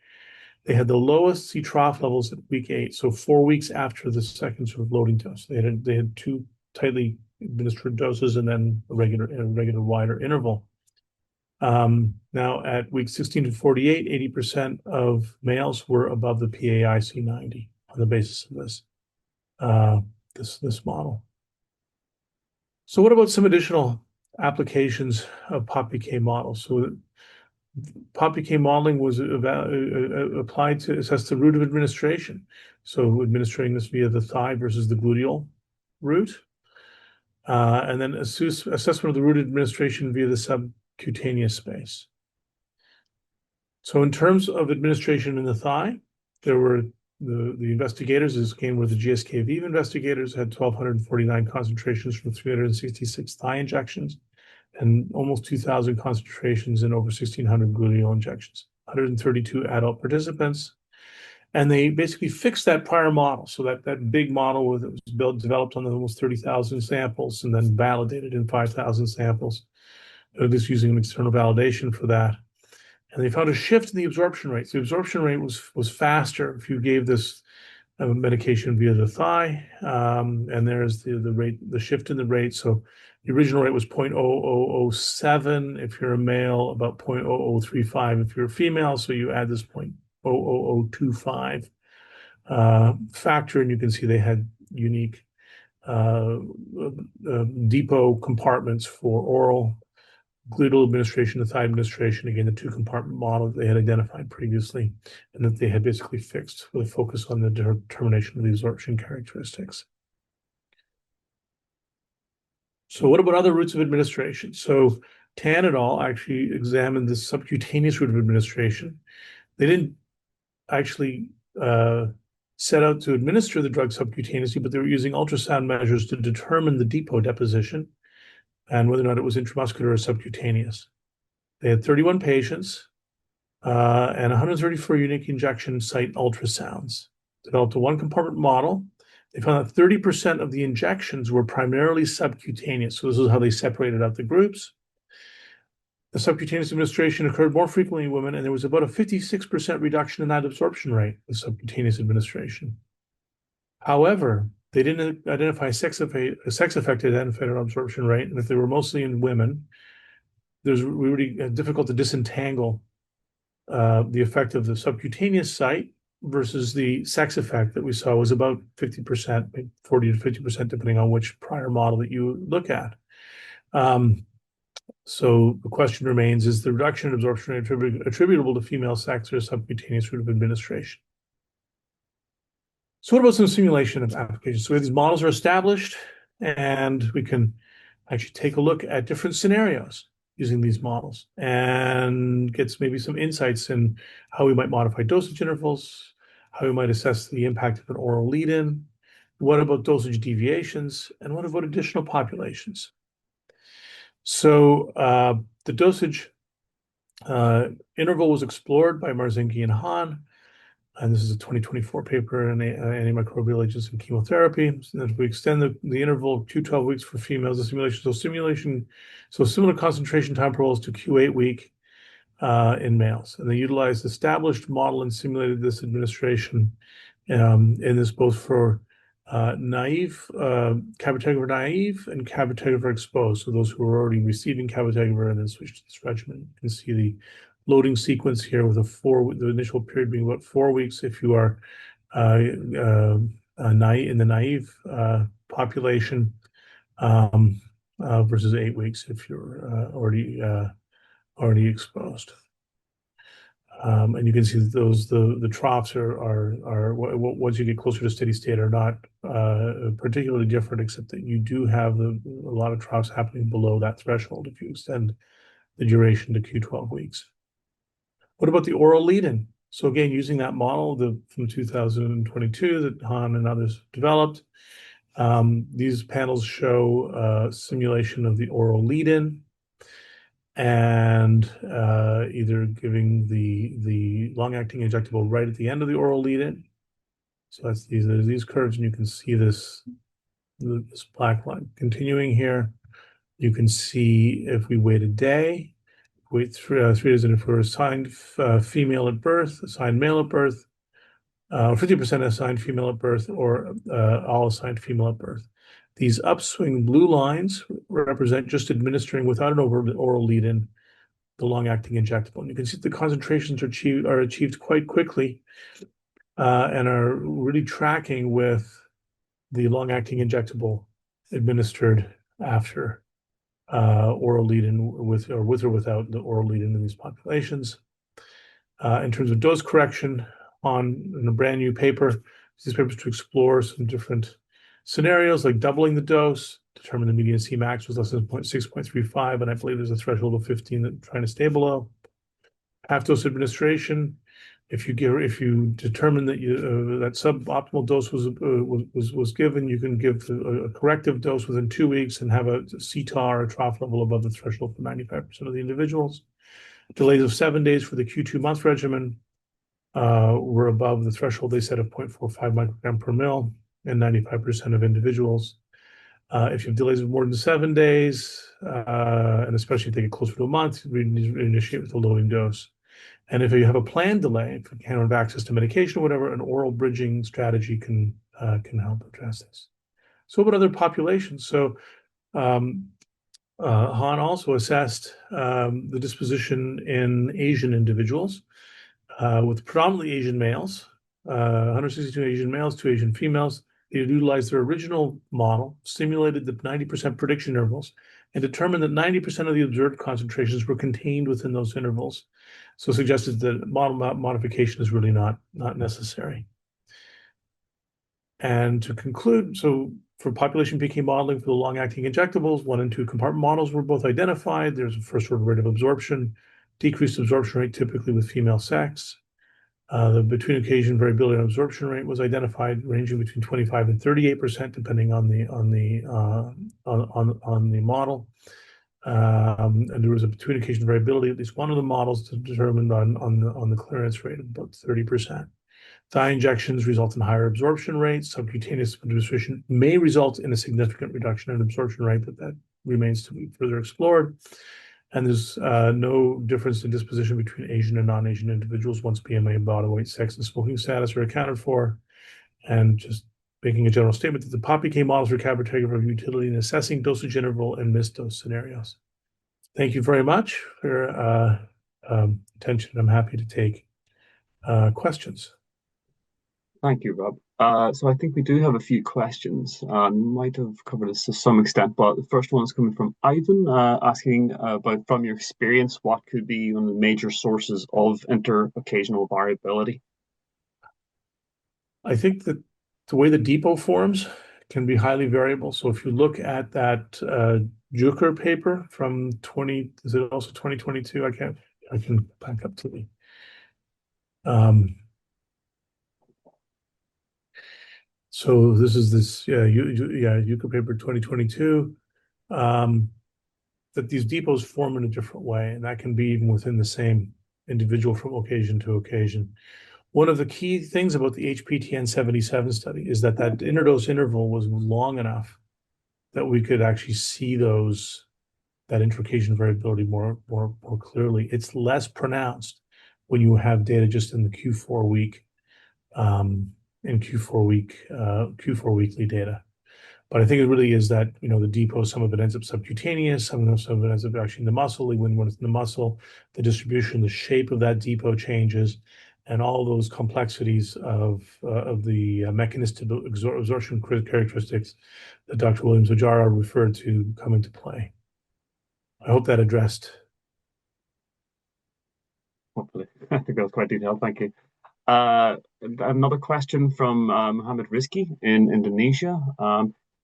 they had the lowest C trough levels at week 8, so 4 weeks after the second sort of loading dose. They had 2 tightly administered doses and then a regular wider interval. Now at week 16 to 48, 80% of males were above the PAIC 90 on the basis of this model. So what about some additional applications of POP-PK models? So POP-PK modeling was applied to assess the route of administration. So administering this via the thigh versus the gluteal route. And then assessment of the route of administration via the subcutaneous space. So in terms of administration in the thigh, there were the investigators, this came were the GSK Viva investigators, had 1,249 concentrations from 366 thigh injections and almost 2,000 concentrations in over 1,600 gluteal injections, 132 adult participants. And they basically fixed that prior model. So that big model that was developed on almost 30,000 samples and then validated in 5,000 samples, just using an external validation for that. And they found a shift in the absorption rate. So the absorption rate was faster if you gave this medication via the thigh. And there's the rate, the shift in the rate. So the original rate was 0.0007 if you're a male, about 0.0035 if you're a female. So you add this 0.00025 factor, and you can see they had unique depot compartments for oral, gluteal administration, and thigh administration. Again, the 2-compartment model that they had identified previously, and that they had basically fixed with a focus on the determination of the absorption characteristics. So what about other routes of administration? So Tan et al. Actually examined the subcutaneous route of administration. They didn't actually set out to administer the drug subcutaneously, but they were using ultrasound measures to determine the depot deposition and whether or not it was intramuscular or subcutaneous. They had 31 patients and 134 unique injection site ultrasounds. Developed a 1-compartment model. They found that 30% of the injections were primarily subcutaneous. So this is how they separated out the groups. The subcutaneous administration occurred more frequently in women, and there was about a 56% reduction in that absorption rate with subcutaneous administration. However, they didn't identify a sex effect identified on absorption rate, and if they were mostly in women, there's really difficult to disentangle the effect of the subcutaneous site versus the sex effect that we saw was about 50%, maybe 40 to 50%, depending on which prior model that you look at. So the question remains, is the reduction in absorption rate attributable to female sex or subcutaneous route of administration? So what about some simulation of applications? So these models are established, and we can actually take a look at different scenarios using these models and get maybe some insights in how we might modify dosage intervals, how we might assess the impact of an oral lead-in, what about dosage deviations, and what about additional populations? So the dosage interval was explored by Marzinki and Han. And this is a 2024 paper in antimicrobial agents and chemotherapy. So if we extend the interval to 12 weeks for females, the simulation, so similar concentration time intervals to Q8 week in males. And they utilized established model and simulated this administration in this both for cabotegravir naive and cabotegravir exposed. So those who were already receiving cabotegravir and then switched to this regimen. You can see the loading sequence here with the initial period being about 4 weeks if you are naive in the naive population, versus 8 weeks if you're already exposed. And you can see that the troughs are once you get closer to steady state are not particularly different, except that you do have a lot of troughs happening below that threshold if you extend the duration to Q12 weeks. What about the oral lead-in? So again, using that model from 2022 that Han and others developed, these panels show simulation of the oral lead-in, and either giving the long-acting injectable right at the end of the oral lead-in. So that's these curves, and you can see this black line continuing here. You can see if we wait a day, wait 3 days, and if we're assigned female at birth, assigned male at birth, 50% assigned female at birth, or all assigned female at birth. These upswing blue lines represent just administering without an oral lead-in the long-acting injectable. And you can see the concentrations are achieved quite quickly and are really tracking with the long-acting injectable administered after oral lead-in with or without the oral lead-in in these populations. In terms of dose correction, in a brand new paper, these papers to explore some different scenarios like doubling the dose, determine the median Cmax was less than 6.35, and I believe there's a threshold of 15 that I'm trying to stay below. Half dose administration. If you determine that that suboptimal dose was given, you can give a corrective dose within 2 weeks and have a CTAR, a trough level above the threshold for 95% of the individuals. Delays of 7 days for the Q2 month regimen were above the threshold they set of 0.45 microgram per mil in 95% of individuals. If you have delays of more than 7 days, and especially if they get closer to a month, we need to initiate with a loading dose. And if you have a planned delay, if you can't have access to medication or whatever, an oral bridging strategy can help address this. So what other populations? So Han also assessed the disposition in Asian individuals with predominantly Asian males, 162 Asian males, 2 Asian females. They utilized their original model, simulated the 90% prediction intervals, and determined that 90% of the observed concentrations were contained within those intervals. So suggested that model modification is really not necessary. And to conclude, so for population PK modeling for the long-acting injectables, 1 and 2 compartment models were both identified. There's a first order rate of absorption, decreased absorption rate typically with female sex. The between occasion variability in absorption rate was identified, ranging between 25 and 38%, depending on the model. And there was a between occasion variability, at least one of the models determined on the clearance rate of about 30%. Dye injections result in higher absorption rates. Subcutaneous administration may result in a significant reduction in absorption rate, but that remains to be further explored. And there's no difference in disposition between Asian and non-Asian individuals once BMI, body weight, sex, and smoking status are accounted for. And just making a general statement that the POP-PK models for cabotegravir have utility in assessing dosage interval and missed dose scenarios. Thank you very much for attention. I'm happy to take questions. Thank you, Rob. So I think we do have a few questions. Might have covered this to some extent, but the first one is coming from Ivan, asking about, from your experience, what could be one of the major sources of inter-occasional variability? I think that the way the depot forms can be highly variable. So if you look at that Juker paper from is it also 2022? I can back up to the so this is Juker paper 2022, that these depots form in a different way, and that can be even within the same individual from occasion to occasion. One of the key things about the HPTN-77 study is that interdose interval was long enough that we could actually see that intra-occasion variability more clearly. It's less pronounced when you have data just in the Q4 week Q4 weekly data. But I think it really is that, the depot, some of it ends up subcutaneous, some of it ends up actually in the muscle. When it's in the muscle, the distribution, the shape of that depot changes, and all those complexities of the mechanistic absorption characteristics that Dr. Williams Ojara referred to come into play. I hope that addressed. Hopefully. I think that was quite detailed. Thank you. Another question from Muhamad Rizqy in Indonesia.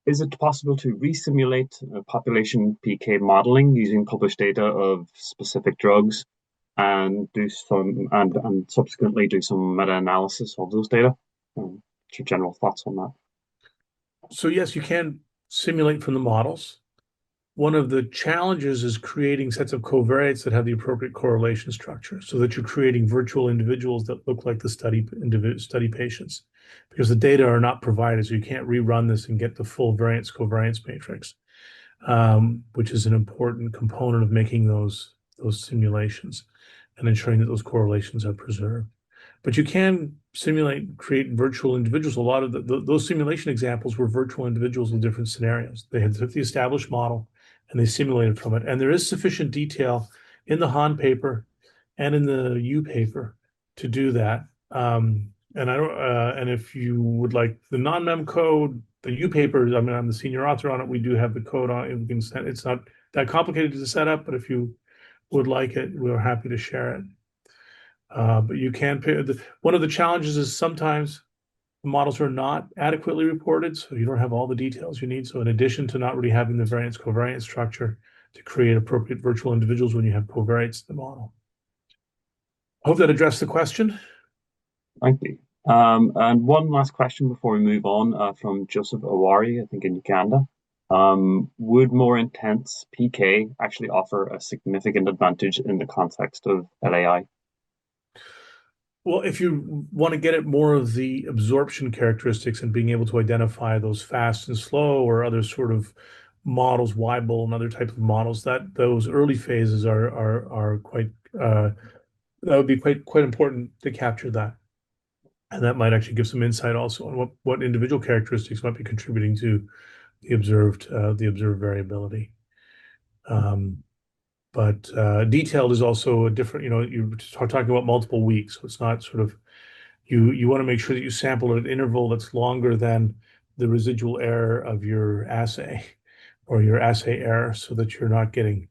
Is it possible to resimulate population PK modeling using published data of specific drugs and subsequently do some meta-analysis of those data? What's your general thoughts on that? So yes, you can simulate from the models. One of the challenges is creating sets of covariates that have the appropriate correlation structure so that you're creating virtual individuals that look like the study patients, because the data are not provided, so you can't rerun this and get the full variance covariance matrix, which is an important component of making those simulations and ensuring that those correlations are preserved. But you can create virtual individuals. A lot of those simulation examples were virtual individuals in different scenarios. They had the established model and they simulated from it. And there is sufficient detail in the Han paper and in the U paper to do that. And if you would like the non-mem code, the U paper, I mean, I'm the senior author on it. We do have the code on it. We can send, it's not that complicated to set up, but if you would like it, we're happy to share it. But you can pay. One of the challenges is sometimes the models are not adequately reported, so you don't have all the details you need. So in addition to not really having the variance covariance structure to create appropriate virtual individuals when you have covariates in the model. Hope that addressed the question. Thank you. And one last question before we move on from Joseph Awari, I think in Uganda. Would more intense PK actually offer a significant advantage in the context of LAI? Well, if you want to get at more of the absorption characteristics and being able to identify those fast and slow or other sort of models, Weibull and other types of models, that those early phases are quite that would be quite important to capture that. And that might actually give some insight also on what individual characteristics might be contributing to the observed variability. But detailed is also a different, you're talking about multiple weeks. So it's not sort of, you want to make sure that you sample at an interval that's longer than the residual error of your assay or your assay error, so that you're not getting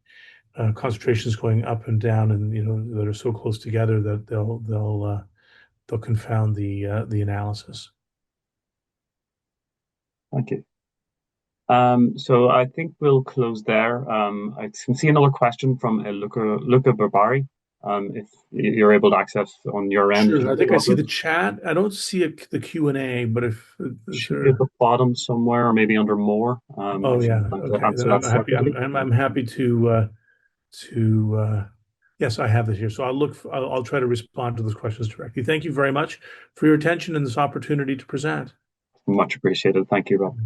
concentrations going up and down and, that are so close together that they'll confound the analysis. Thank you. So I think we'll close there. I can see another question from Luca Barbari. If you're able to access on your end. Sure, I think I see the chat. I don't see the Q&A, but if should be at the bottom somewhere, or maybe under more. Oh yeah, okay. Then I'm happy to. Yes, I have it here. So I'll try to respond to those questions directly. Thank you very much for your attention and this opportunity to present. Much appreciated. Thank you, Rob.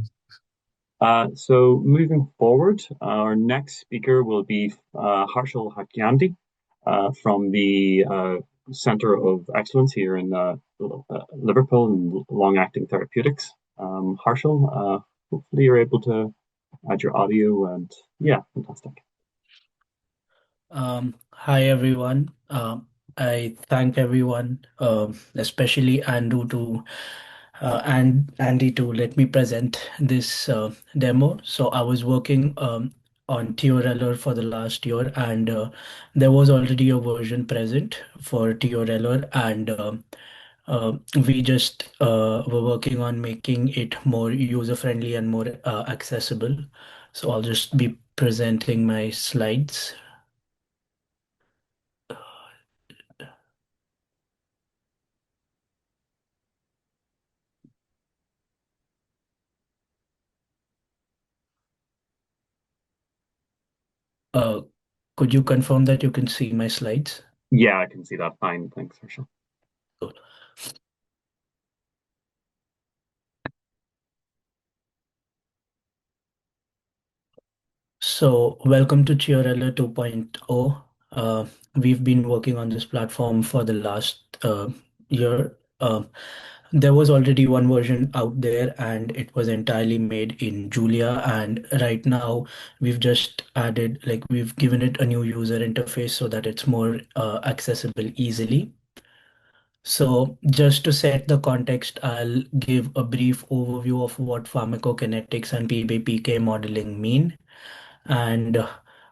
So moving forward, our next speaker will be Harshal Hatyandi from the Center of Excellence here in Liverpool in Long-acting Therapeutics. Harshal, hopefully you're able to add your audio and yeah, fantastic. Hi everyone. I thank everyone, especially Andy to let me present this demo. So I was working on TRLR for the last year, and there was already a version present for TRLR, and we just were working on making it more user-friendly and more accessible. So I'll just be presenting my slides. Could you confirm that you can see my slides? Yeah, I can see that fine. Thanks, Harshal. Cool. So, welcome to Chiorella 2.0. We've been working on this platform for the last year. There was already one version out there and it was entirely made in Julia. And right now, we've just added, like, we've given it a new user interface so that it's more accessible easily. So, just to set the context, I'll give a brief overview of what pharmacokinetics and PBPK modeling mean and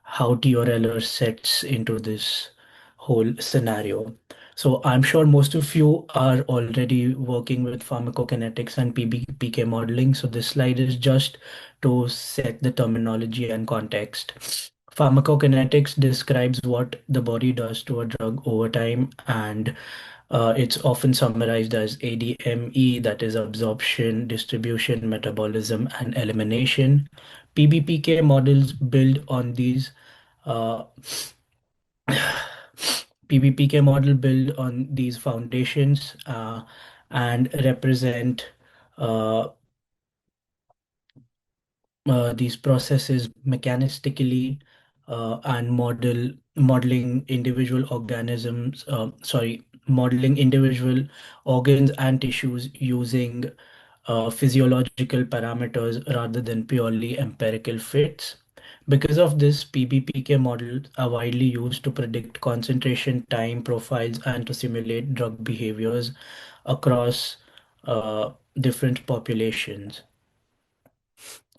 how TRLR sets into this whole scenario. So I'm sure most of you are already working with pharmacokinetics and PK modeling. So this slide is just to set the terminology and context. Pharmacokinetics describes what the body does to a drug over time, and it's often summarized as ADME, that is absorption, distribution, metabolism, and elimination. PBPK models build on these uh, PBPK model build on these foundations and represent uh, these processes mechanistically and modeling individual organisms, modeling individual organs and tissues using physiological parameters rather than purely empirical fits. Because of this, PBPK models are widely used to predict concentration, time profiles, and to simulate drug behaviors across different populations.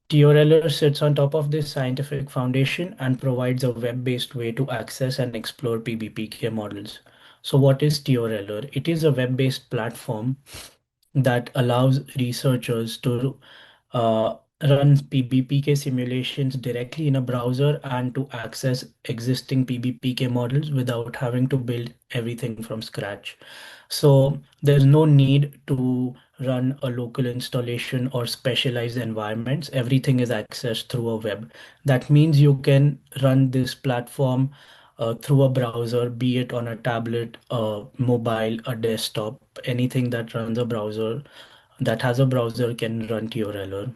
TRLR sits on top of this scientific foundation and provides a web-based way to access and explore PBPK models. So what is TRLR? It is a web-based platform that allows researchers to uh, run PBPK simulations directly in a browser and to access existing PBPK models without having to build everything from scratch. So there's no need to run a local installation or specialized environments. Everything is accessed through a web. That means you can run this platform through a browser, be it on a tablet, a mobile, a desktop, anything that runs a browser, that has a browser can run TRLR.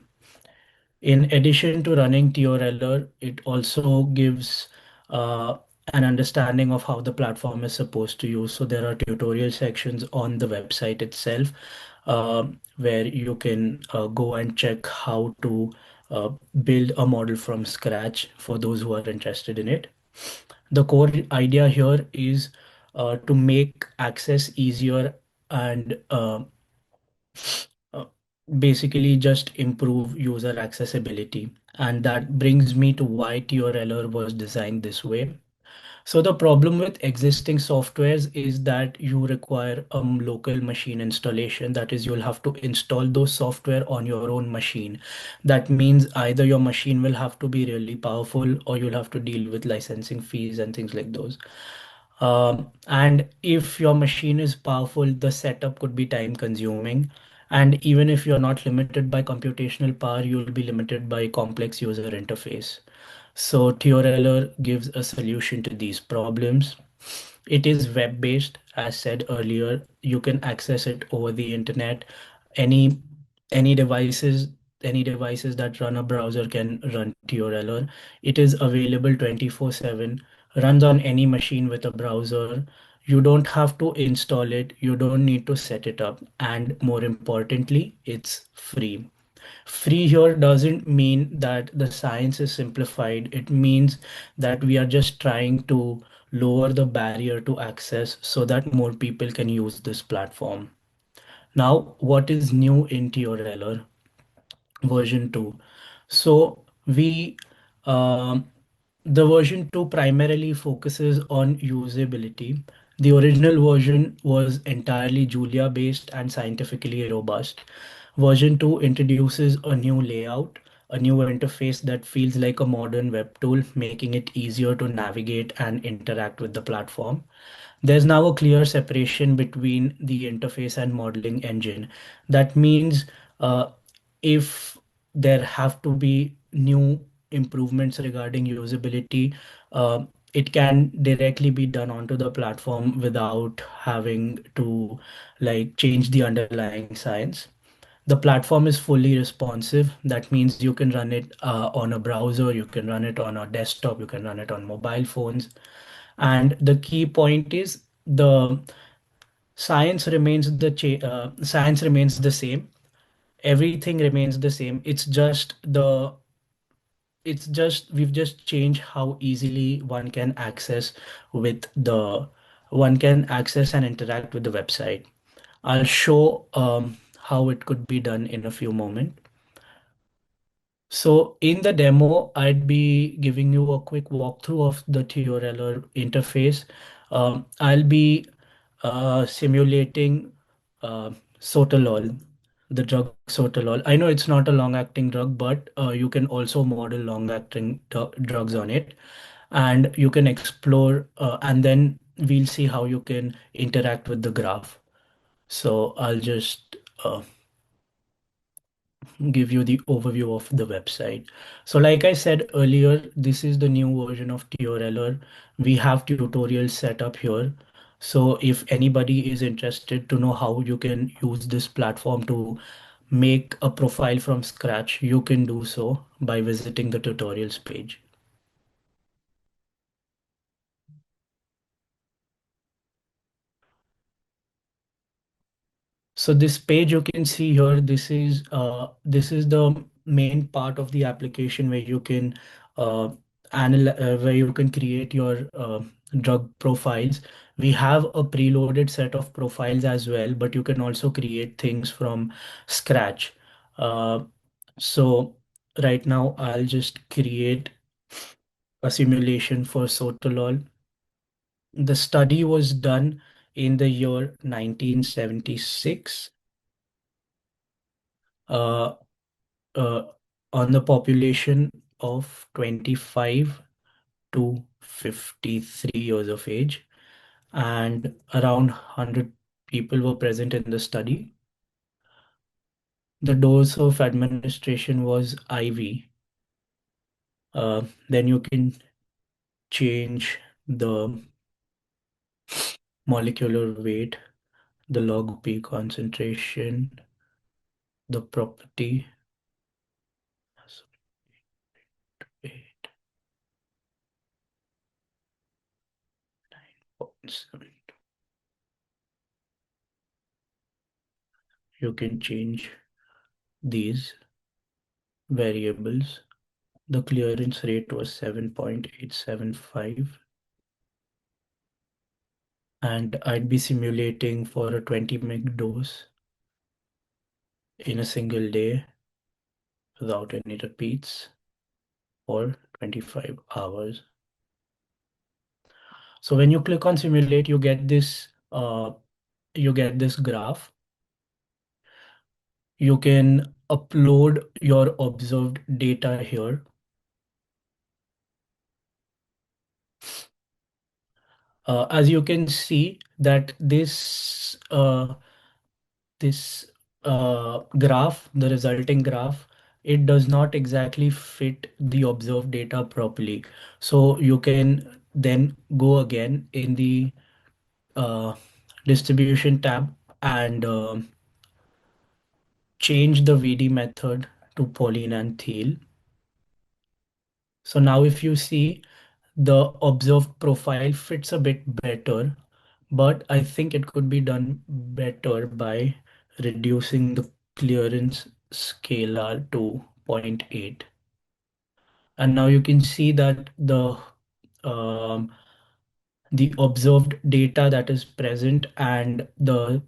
In addition to running TRLR, it also gives uh, an understanding of how the platform is supposed to use. So there are tutorial sections on the website itself where you can go and check how to uh, build a model from scratch for those who are interested in it. The core idea here is to make access easier and uh, basically just improve user accessibility. And that brings me to why TRLR was designed this way. So the problem with existing softwares is that you require a local machine installation. That is, you'll have to install those software on your own machine. That means either your machine will have to be really powerful or you'll have to deal with licensing fees and things like those. And if your machine is powerful, the setup could be time consuming. And even if you're not limited by computational power, you'll be limited by complex user interface. So TRLR gives a solution to these problems. It is web-based, as said earlier. You can access it over the internet. Any any devices any devices that run a browser can run TRLR. It is available 24/7, runs on any machine with a browser. You don't have to install it, you don't need to set it up, and more importantly, it's free. Free here doesn't mean that the science is simplified. It means that we are just trying to lower the barrier to access so that more people can use this platform. Now, what is new in TRLR version 2? So we the version 2 primarily focuses on usability. The original version was entirely Julia based and scientifically robust. Version 2 introduces a new layout, a new interface that feels like a modern web tool, making it easier to navigate and interact with the platform. There's now a clear separation between the interface and modeling engine. That means if there have to be new improvements regarding usability, uh, it can directly be done onto the platform without having to like change the underlying science. The platform is fully responsive. That means you can run it on a browser, you can run it on a desktop, you can run it on mobile phones. And the key point is the science remains the same. Everything remains the same. It's just we've just changed how easily one can access and interact with the website. I'll show how it could be done in a few moments. So in the demo, I'd be giving you a quick walkthrough of the TRLR interface. I'll be simulating sotalol, the drug sotalol. I know it's not a long-acting drug, but you can also model long-acting drugs on it, and you can explore, and then we'll see how you can interact with the graph. So I'll just give you the overview of the website. So like I said earlier, this is the new version of TRLR. We have tutorials set up here. So if anybody is interested to know how you can use this platform to make a profile from scratch, you can do so by visiting the tutorials page. So this page you can see here, this is the main part of the application where you can where you can create your drug profiles. We have a preloaded set of profiles as well, but you can also create things from scratch. Uh, so right now I'll just create a simulation for sotalol. The study was done in the year 1976. Uh, uh, on the population of 25 to 53 years of age, and around 100 people were present in the study. The dose of administration was IV. Then you can change the molecular weight, the log P concentration, the property. You can change these variables. The clearance rate was 7.875, and I'd be simulating for a 20 mg dose in a single day without any repeats for 25 hours. So when you click on simulate, you get this graph. You can upload your observed data here. As you can see that this graph, the resulting graph, it does not exactly fit the observed data properly. So you can then go again in the uh, distribution tab and change the VD method to Pauline and Thiel. So now if you see, the observed profile fits a bit better, but I think it could be done better by reducing the clearance scalar to zero point 0.8. And now you can see that um, the observed data that is present and the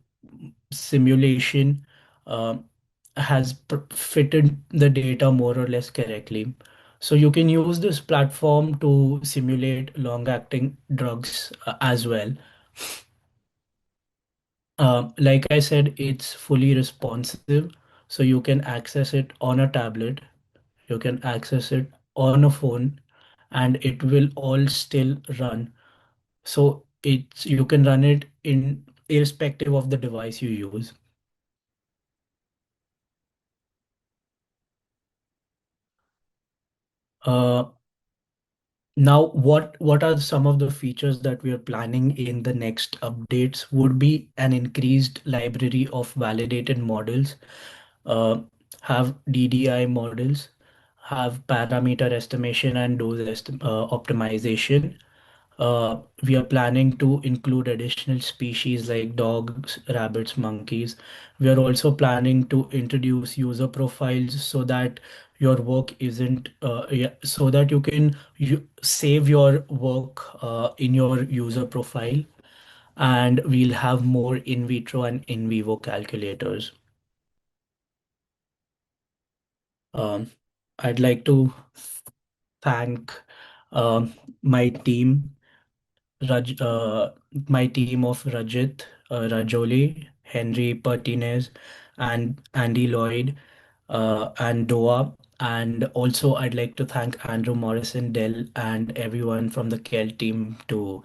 simulation uh, has fitted the data more or less correctly. So you can use this platform to simulate long-acting drugs as well. Like I said, it's fully responsive, so you can access it on a tablet, you can access it on a phone, and it will all still run. So you can run it in irrespective of the device you use. Uh, Now, what are some of the features that we are planning in the next updates would be an increased library of validated models, uh, have DDI models, have parameter estimation and optimization. We are planning to include additional species like dogs, rabbits, monkeys. We are also planning to introduce user profiles so that your work isn't, yeah, so that you save your work in your user profile. And we'll have more in vitro and in vivo calculators. Um, I'd like to thank my team Raj, my team of Rajit, Rajoli, Henry Pertinez, and Andy Lloyd, and Doa. And also, I'd like to thank Andrew Morrison, Dell, and everyone from the CELT team to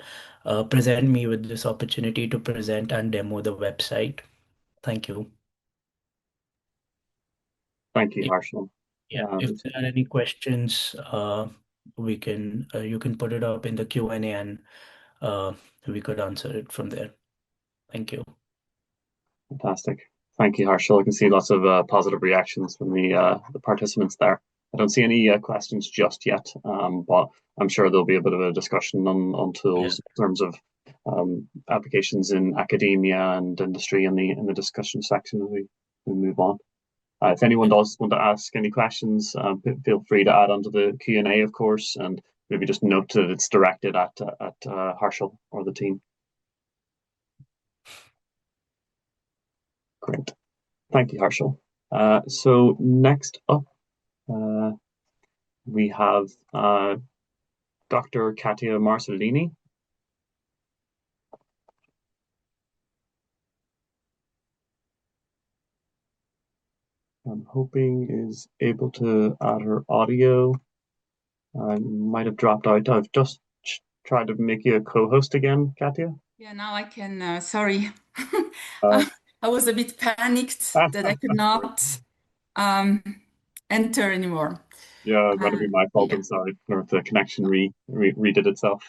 present me with this opportunity to present and demo the website. Thank you. Thank you, If, Harshal. yeah, if there are any questions, you can put it up in the Q&A and we could answer it from there. Thank you. Fantastic. Thank you, Harshal. I can see lots of positive reactions from the participants there. I don't see any questions just yet, but I'm sure there'll be a bit of a discussion on tools in terms of applications in academia and industry in the discussion section as we move on. If anyone does want to ask any questions, feel free to add onto the Q&A, of course, and maybe just note that it's directed at Harshal or the team. Great. Thank you, Harshal. So next up, we have Dr. Catia Marzolini. I'm hoping is able to add her audio. I might have dropped out. I've just tried to make you a co-host again, Catia. Yeah, now I can. Sorry, I was a bit panicked that I could not enter anymore. Yeah, that'll be my fault. I'm sorry. Or if the connection redid itself.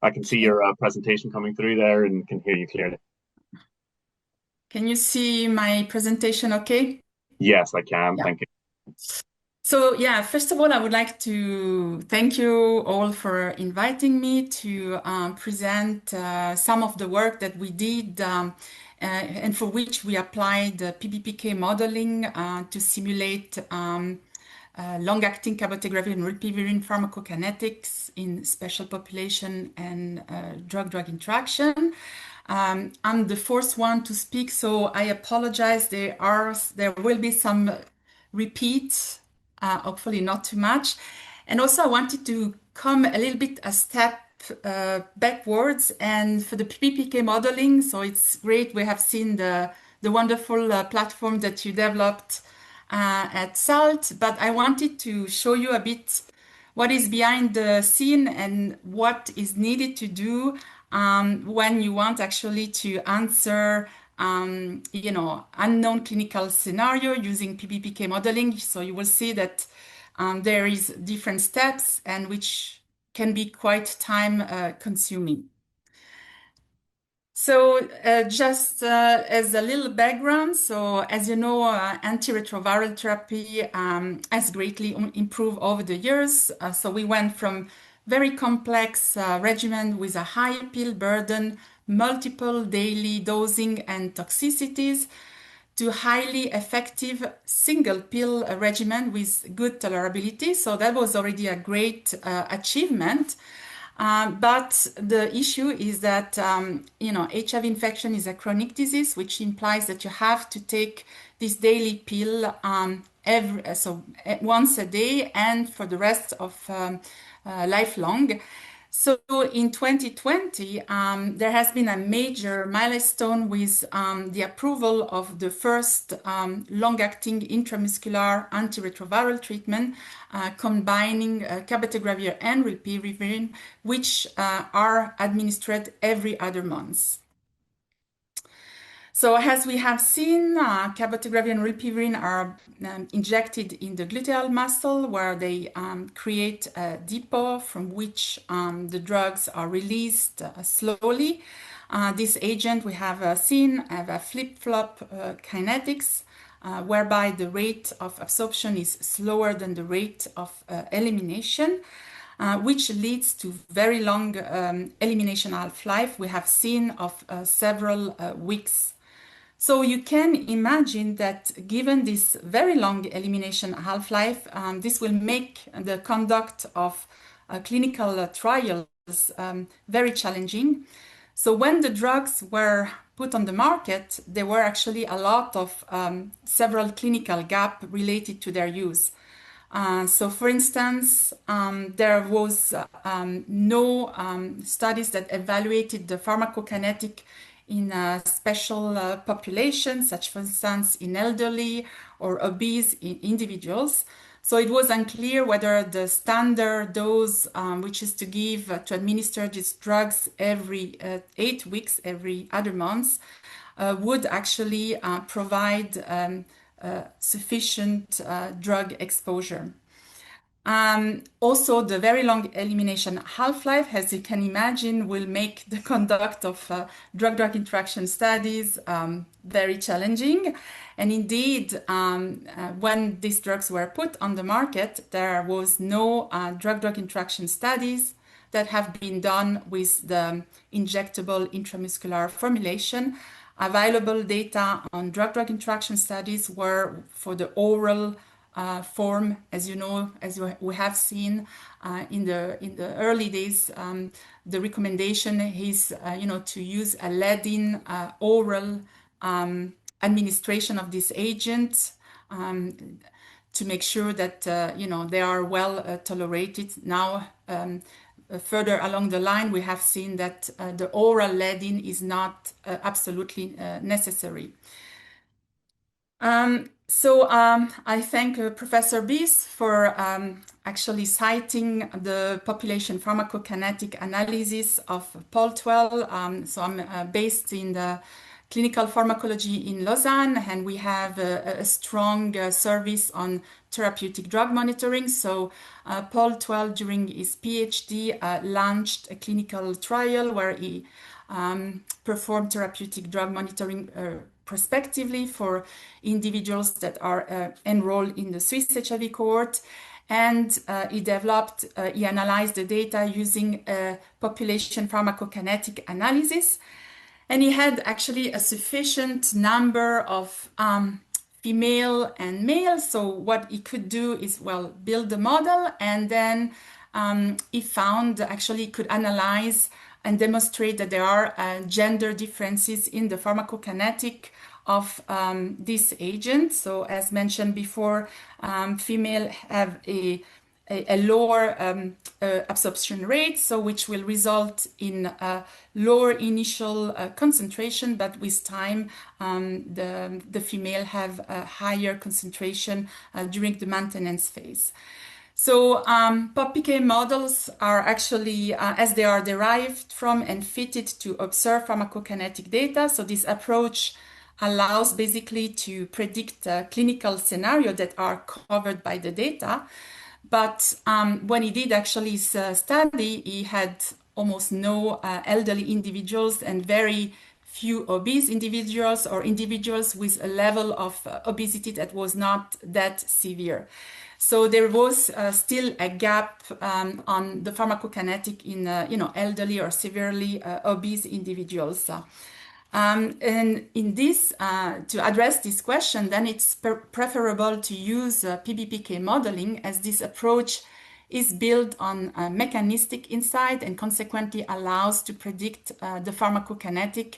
I can see your presentation coming through there and can hear you clearly. Can you see my presentation okay? Yes, I can. Yeah. Thank you. So yeah, first of all, I would like to thank you all for inviting me to present some of the work that we did and for which we applied PBPK modeling to simulate long-acting cabotegravir and rilpivirine pharmacokinetics in special population and drug-drug interaction. I'm the fourth one to speak, so I apologize. There will be some repeats, hopefully not too much. And also I wanted to come a little bit a step backwards, and for the PBPK modeling, so it's great. We have seen the wonderful platform that you developed at CELT, but I wanted to show you a bit what is behind the scene and what is needed to do when you want actually to answer unknown clinical scenario using PBPK modeling. So you will see that there is different steps and which can be quite time consuming. So just as a little background, so as you know, antiretroviral therapy has greatly improved over the years. So we went from very complex regimen with a high pill burden, multiple daily dosing and toxicities, to highly effective single pill regimen with good tolerability. So that was already a great achievement. But the issue is that, HIV infection is a chronic disease, which implies that you have to take this daily pill once a day and for the rest of lifelong. So in 2020, there has been a major milestone with the approval of the first long-acting intramuscular antiretroviral treatment combining cabotegravir and rilpivirine, which are administered every other month. So as we have seen, cabotegravir and rilpivirine are injected in the gluteal muscle, where they create a depot from which the drugs are released slowly. This agent we have seen have a flip-flop kinetics, whereby the rate of absorption is slower than the rate of elimination. Which leads to very long elimination half-life we have seen of several weeks. So you can imagine that given this very long elimination half-life, this will make the conduct of clinical trials very challenging. So when the drugs were put on the market, there were actually a lot of several clinical gaps related to their use. So for instance, there was no studies that evaluated the pharmacokinetic in special populations, such for instance in elderly or obese individuals. So it was unclear whether the standard dose, which is to administer these drugs every 8 weeks, every other month, would actually provide sufficient drug exposure. Also, the very long elimination half-life, as you can imagine, will make the conduct of drug-drug interaction studies very challenging. And indeed, when these drugs were put on the market, there was no drug-drug interaction studies that have been done with the injectable intramuscular formulation. Available data on drug-drug interaction studies were for the oral form, as you know, we have seen in the early days. The recommendation is, to use a lead-in oral administration of this agent to make sure that they are well tolerated. Now, further along the line, we have seen that the oral lead-in is not absolutely necessary. So I thank Professor Bies for actually citing the population pharmacokinetic analysis of POL12. So I'm based in the clinical pharmacology in Lausanne, and we have a strong service on therapeutic drug monitoring. So POL12, during his PhD, launched a clinical trial where he performed therapeutic drug monitoring prospectively for individuals that are enrolled in the Swiss HIV cohort. And he analyzed the data using a population pharmacokinetic analysis. And he had actually a sufficient number of female and male. So what he could do is, build the model, and then he found actually could analyze and demonstrate that there are gender differences in the pharmacokinetic of this agent. So as mentioned before, female have a lower absorption rate, so which will result in a lower initial concentration, but with time the female have a higher concentration during the maintenance phase. So POP-PK models are actually, as they are derived from and fitted to observe pharmacokinetic data. So this approach allows basically to predict clinical scenarios that are covered by the data. But when he did actually his study, he had almost no elderly individuals and very few obese individuals or individuals with a level of obesity that was not that severe. So there was still a gap on the pharmacokinetic in elderly or severely obese individuals. And in this, to address this question, then it's preferable to use PBPK modeling, as this approach is built on mechanistic insight and consequently allows to predict the pharmacokinetic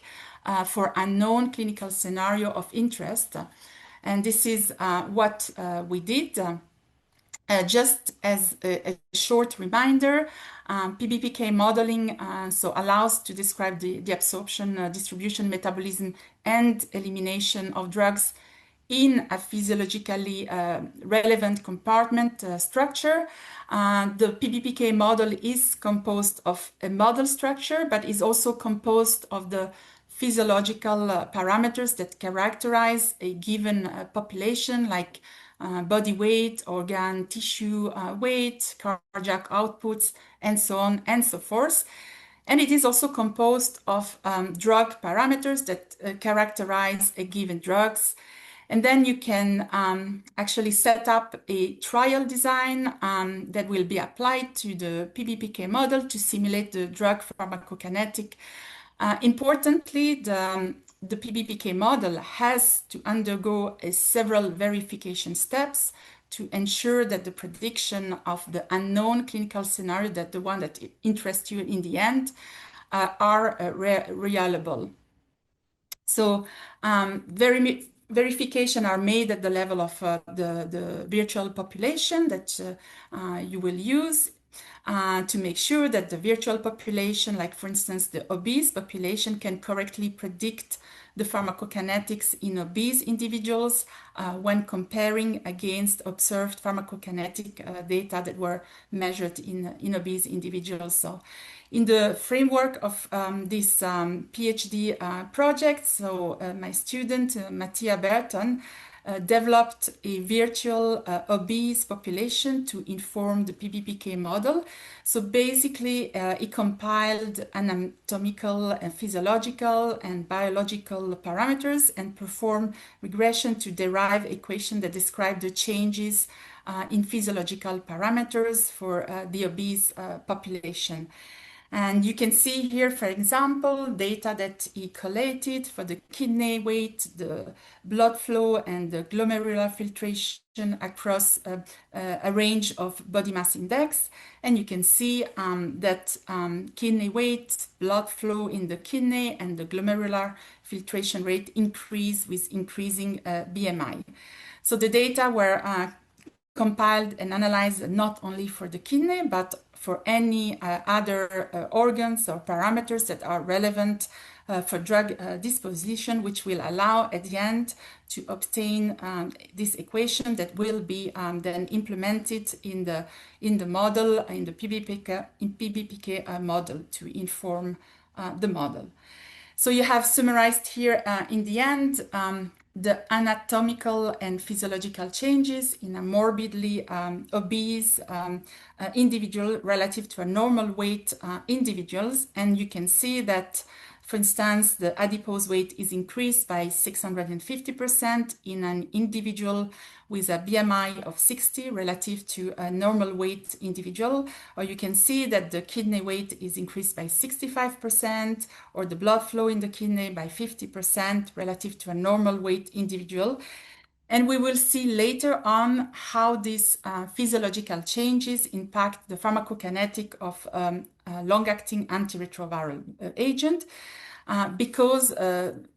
for unknown clinical scenario of interest. And this is what we did. Just as a short reminder, PBPK modeling so allows to describe the absorption, distribution, metabolism, and elimination of drugs in a physiologically relevant compartment structure. The PBPK model is composed of a model structure, but is also composed of the physiological parameters that characterize a given population, like body weight, organ tissue weight, cardiac outputs, and so on and so forth. And it is also composed of drug parameters that characterize a given drugs. And then you can actually set up a trial design that will be applied to the PBPK model to simulate the drug pharmacokinetic. Importantly, the PBPK model has to undergo several verification steps to ensure that the prediction of the unknown clinical scenario, that the one that interests you in the end, are reliable. So verification are made at the level of the virtual population that you will use to make sure that the virtual population, like for instance the obese population, can correctly predict the pharmacokinetics in obese individuals when comparing against observed pharmacokinetic data that were measured in obese individuals. So in the framework of this PhD project, so my student, Mattia Berton, developed a virtual obese population to inform the PBPK model. So basically, he compiled anatomical and physiological and biological parameters and performed regression to derive equations that describe the changes in physiological parameters for the obese population. And you can see here, for example, data that he collated for the kidney weight, the blood flow, and the glomerular filtration across a range of body mass index. And you can see that kidney weight, blood flow in the kidney, and the glomerular filtration rate increase with increasing BMI. So the data were compiled and analyzed not only for the kidney, but for any other organs or parameters that are relevant for drug disposition, which will allow at the end to obtain this equation that will be then implemented in the model, in the PBPK model to inform the model. So you have summarized here in the end the anatomical and physiological changes in a morbidly obese individual relative to a normal weight individuals. And you can see that, for instance, the adipose weight is increased by 650% in an individual with a BMI of 60 relative to a normal weight individual. Or you can see that the kidney weight is increased by 65%, or the blood flow in the kidney by 50% relative to a normal weight individual. And we will see later on how these physiological changes impact the pharmacokinetic of long-acting antiretroviral agent, because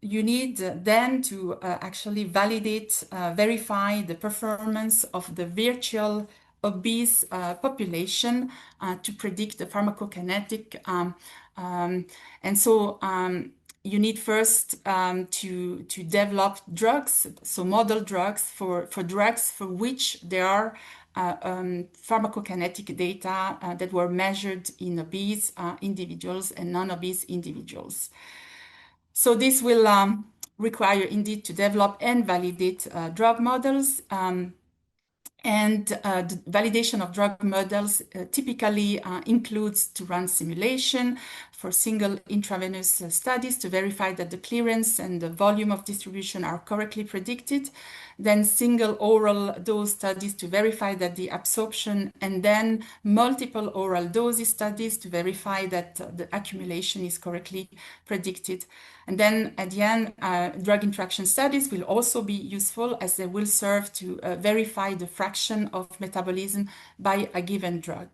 you need then to actually validate, verify the performance of the virtual obese population to predict the pharmacokinetic. And so you need first to develop drugs, so model drugs for drugs for which there are pharmacokinetic data that were measured in obese individuals and non-obese individuals. So this will require indeed to develop and validate drug models. And the validation of drug models typically includes to run simulation for single intravenous studies to verify that the clearance and the volume of distribution are correctly predicted, then single oral dose studies to verify that the absorption, and then multiple oral doses studies to verify that the accumulation is correctly predicted. And then at the end, drug interaction studies will also be useful, as they will serve to verify the fraction of metabolism by a given drug,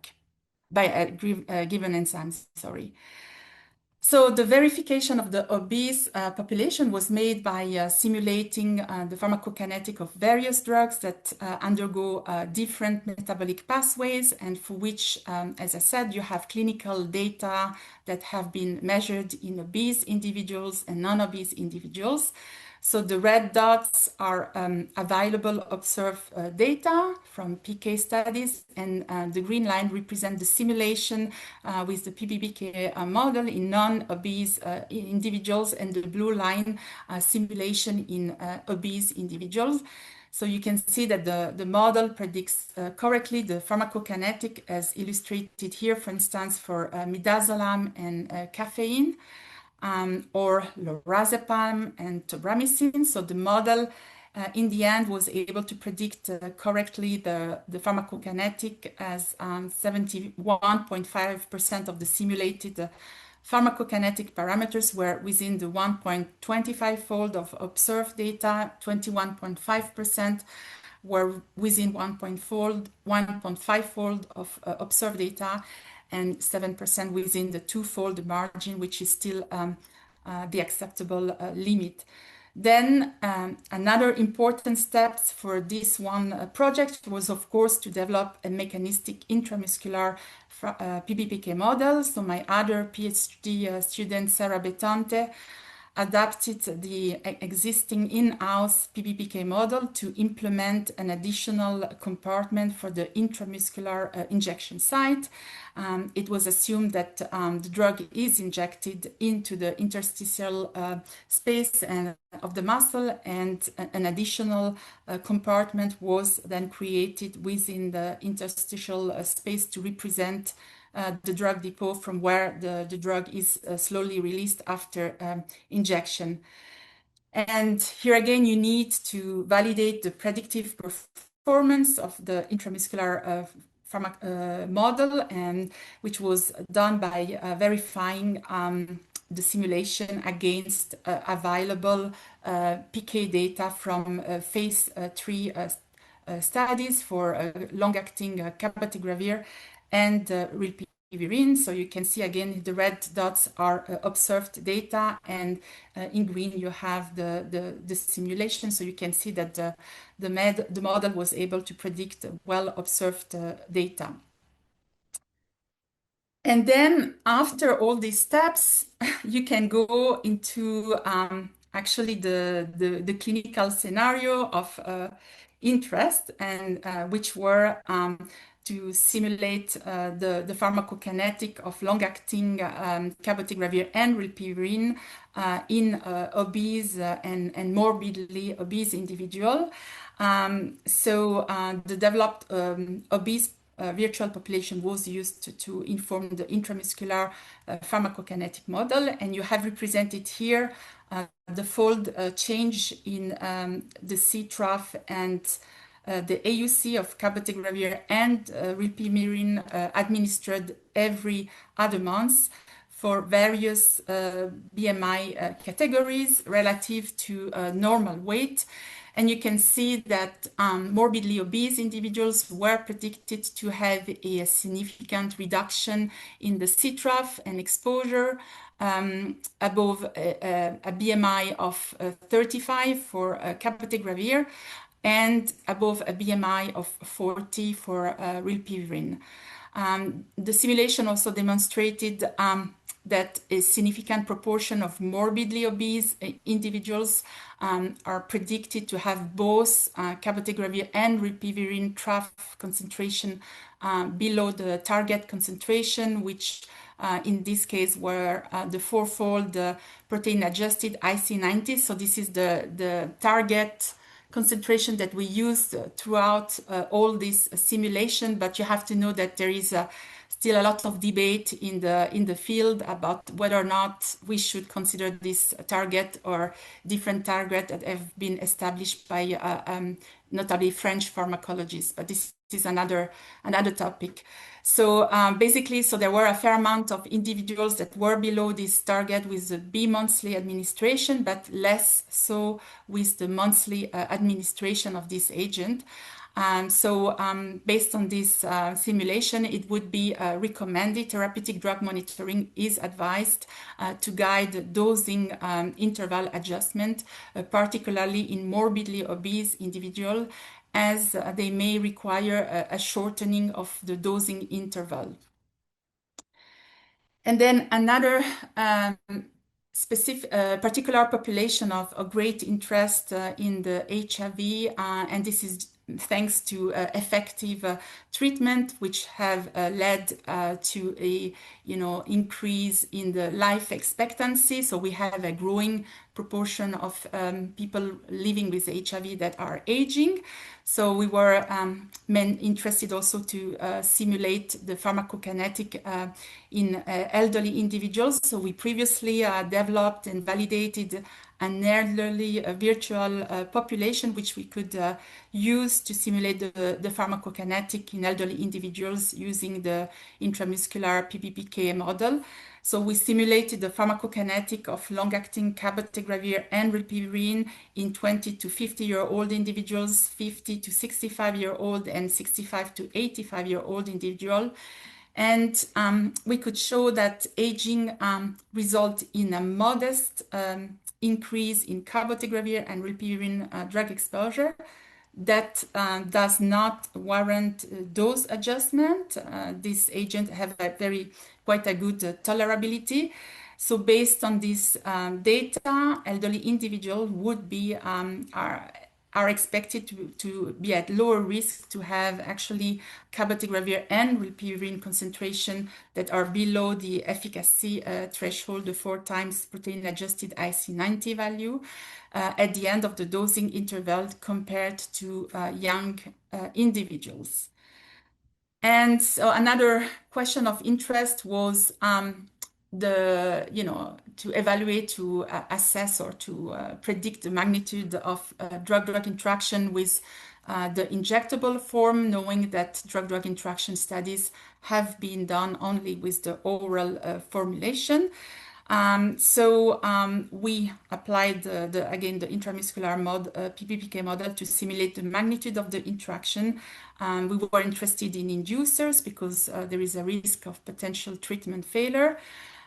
by a given enzyme, sorry. So the verification of the obese population was made by simulating the pharmacokinetic of various drugs that undergo different metabolic pathways, and for which, as I said, you have clinical data that have been measured in obese individuals and non-obese individuals. So the red dots are available observed data from PK studies, and the green line represents the simulation with the PBPK model in non-obese individuals, and the blue line simulation in obese individuals. So you can see that the model predicts correctly the pharmacokinetic as illustrated here, for instance, for midazolam and caffeine, or lorazepam and tobramycin. So the model in the end was able to predict correctly the pharmacokinetic as 71.5% of the simulated pharmacokinetic parameters were within the 1.25-fold of observed data, 21.5% were within 1.5-fold of observed data, and 7% within the two-fold margin, which is still the acceptable limit. Then another important step for this one project was, of course, to develop a mechanistic intramuscular PBPK model. So my other PhD student, Sarah Betante, adapted the existing in-house PBPK model to implement an additional compartment for the intramuscular injection site. It was assumed that the drug is injected into the interstitial space of the muscle, and an additional compartment was then created within the interstitial space to represent the drug depot from where the drug is slowly released after injection. And here again, you need to validate the predictive performance of the intramuscular model, and which was done by verifying the simulation against available PK data from phase 3 studies for long-acting cabotegravir and rilpivirine. So you can see again the red dots are observed data, and in green you have the simulation. So you can see that the model was able to predict well observed data. And then after all these steps, you can go into actually the clinical scenario of interest, and which were to simulate the pharmacokinetic of long-acting cabotegravir and rilpivirine in obese and morbidly obese individual. So the developed obese virtual population was used to inform the intramuscular pharmacokinetic model, and you have represented here the fold change in the C trough and the AUC of cabotegravir and rilpivirine administered every other month for various BMI categories relative to normal weight. And you can see that morbidly obese individuals were predicted to have a significant reduction in the C trough and exposure above a BMI of 35 for cabotegravir, and above a BMI of 40 for rilpivirine. The simulation also demonstrated that a significant proportion of morbidly obese individuals are predicted to have both cabotegravir and rilpivirine trough concentration below the target concentration, which in this case were the fourfold protein adjusted IC90. So this is the target concentration that we used throughout all this simulation, but you have to know that there is still a lot of debate in the field about whether or not we should consider this target or different target that have been established by notably French pharmacologists. But this is another topic. So basically, so there were a fair amount of individuals that were below this target with the bi-monthly administration, but less so with the monthly administration of this agent. So based on this simulation, it would be recommended therapeutic drug monitoring is advised to guide dosing interval adjustment, particularly in morbidly obese individuals, as they may require a shortening of the dosing interval. And then another specific particular population of great interest in the HIV, and this is thanks to effective treatment, which have led to a increase in the life expectancy. So we have a growing proportion of people living with HIV that are aging. So we were interested also to simulate the pharmacokinetic in elderly individuals. So we previously developed and validated an elderly virtual population, which we could use to simulate the pharmacokinetic in elderly individuals using the intramuscular PBPK model. So we simulated the pharmacokinetic of long-acting cabotegravir and rilpivirine in 20 to 50-year-old individuals, 50 to 65-year-old, and 65 to 85-year-old individual. And we could show that aging results in a modest increase in cabotegravir and rilpivirine drug exposure that does not warrant dose adjustment. This agent have quite a good tolerability. So based on this data, elderly individuals would be are expected to be at lower risk to have actually cabotegravir and rilpivirine concentration that are below the efficacy threshold, the 4 times protein adjusted IC90 value at the end of the dosing interval compared to young individuals. And so another question of interest was to evaluate, to assess, or to predict the magnitude of drug-drug interaction with the injectable form, knowing that drug-drug interaction studies have been done only with the oral formulation. We applied again the intramuscular PBPK model to simulate the magnitude of the interaction. We were interested in inducers because there is a risk of potential treatment failure.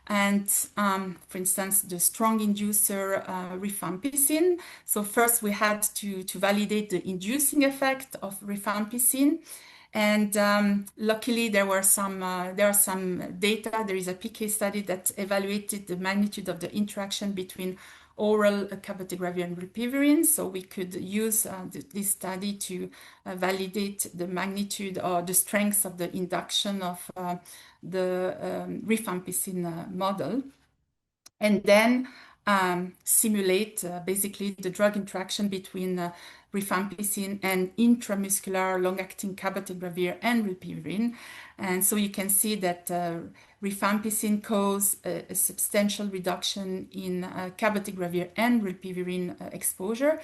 And for instance, the strong inducer rifampicin. So first we had to validate the inducing effect of rifampicin. And luckily, there are some data. There is a PK study that evaluated the magnitude of the interaction between oral cabotegravir and rilpivirine. So we could use this study to validate the magnitude or the strength of the induction of the rifampicin model. And then simulate basically the drug interaction between rifampicin and intramuscular long-acting cabotegravir and rilpivirine. And so you can see that rifampicin caused a substantial reduction in cabotegravir and rilpivirine exposure.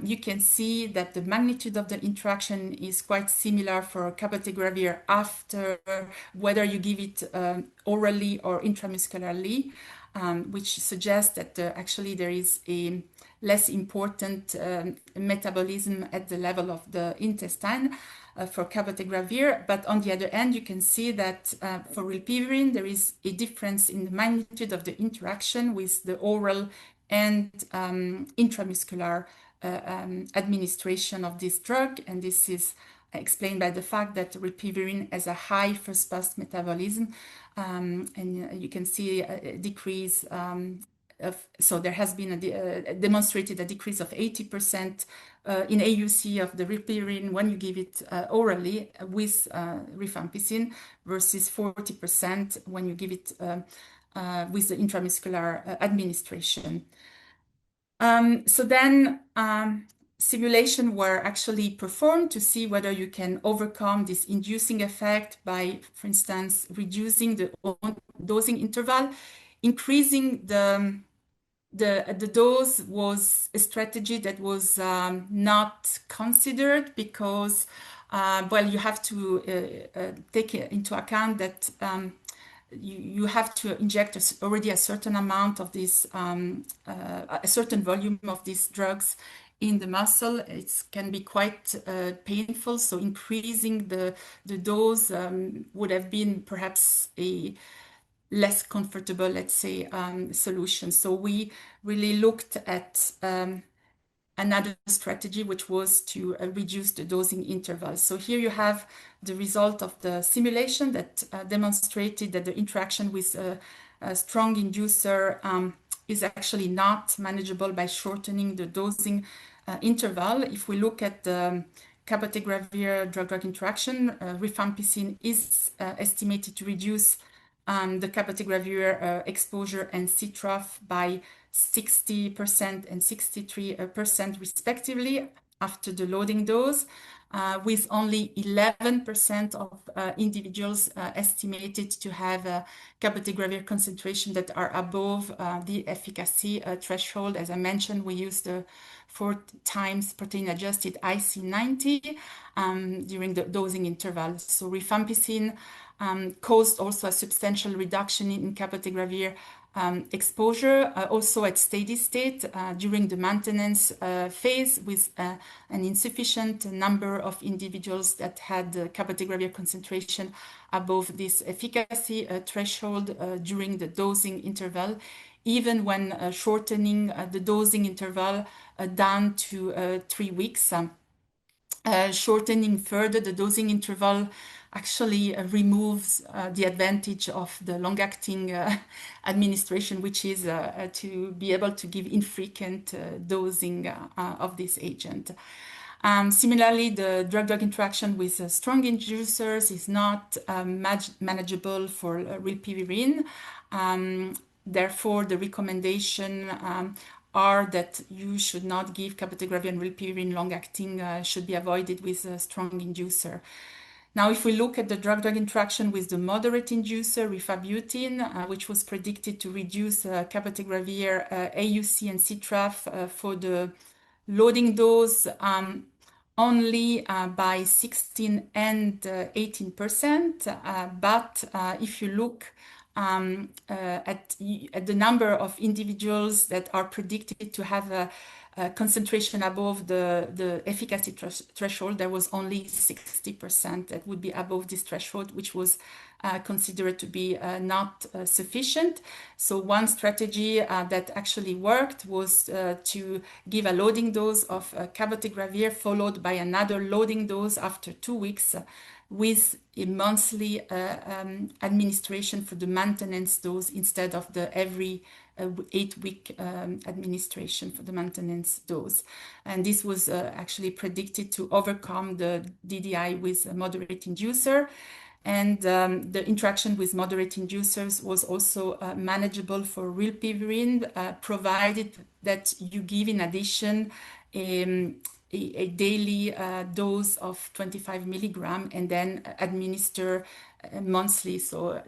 You can see that the magnitude of the interaction is quite similar for cabotegravir after whether you give it orally or intramuscularly. Which suggests that actually there is a less important metabolism at the level of the intestine for cabotegravir. But on the other hand, you can see that for rilpivirine, there is a difference in the magnitude of the interaction with the oral and intramuscular administration of this drug. And this is explained by the fact that rilpivirine has a high first-pass metabolism. And you can see a decrease so there has been demonstrated a decrease of 80% in AUC of the rilpivirine when you give it orally with rifampicin versus 40% when you give it with the intramuscular administration. So then simulations were actually performed to see whether you can overcome this inducing effect by, for instance, reducing the dosing interval. Increasing the dose was a strategy that was not considered because, well, you have to take into account that you have to inject already a certain amount of this, a certain volume of these drugs in the muscle. It can be quite painful. So increasing the dose would have been perhaps a less comfortable, let's say, solution. So we really looked at another strategy, which was to reduce the dosing interval. So here you have the result of the simulation that demonstrated that the interaction with a strong inducer is actually not manageable by shortening the dosing interval. If we look at the cabotegravir drug-drug interaction, rifampicin is estimated to reduce the cabotegravir exposure and C-trough by 60% and 63% respectively after the loading dose, with only 11% of individuals estimated to have a cabotegravir concentration that are above the efficacy threshold. As I mentioned, we used the 4 times protein adjusted IC90 during the dosing interval. So rifampicin caused also a substantial reduction in cabotegravir exposure, also at steady state during the maintenance phase, with an insufficient number of individuals that had cabotegravir concentration above this efficacy threshold during the dosing interval, even when shortening the dosing interval down to 3 weeks. Shortening further the dosing interval actually removes the advantage of the long-acting administration, which is to be able to give infrequent dosing of this agent. Similarly, the drug-drug interaction with strong inducers is not manageable for rilpivirine. Therefore, the recommendation are that you should not give cabotegravir and rilpivirine. Long-acting should be avoided with a strong inducer. Now, if we look at the drug-drug interaction with the moderate inducer, rifabutin, which was predicted to reduce cabotegravir AUC and C-trough for the loading dose only by 16 and 18%. But if you look at the number of individuals that are predicted to have a concentration above the efficacy threshold, there was only 60% that would be above this threshold, which was considered to be not sufficient. So one strategy that actually worked was to give a loading dose of cabotegravir followed by another loading dose after 2 weeks, with a monthly administration for the maintenance dose instead of the every 8-week administration for the maintenance dose. And this was actually predicted to overcome the DDI with a moderate inducer. And the interaction with moderate inducers was also manageable for rilpivirine, provided that you give in addition a daily dose of 25 milligram and then administer monthly. So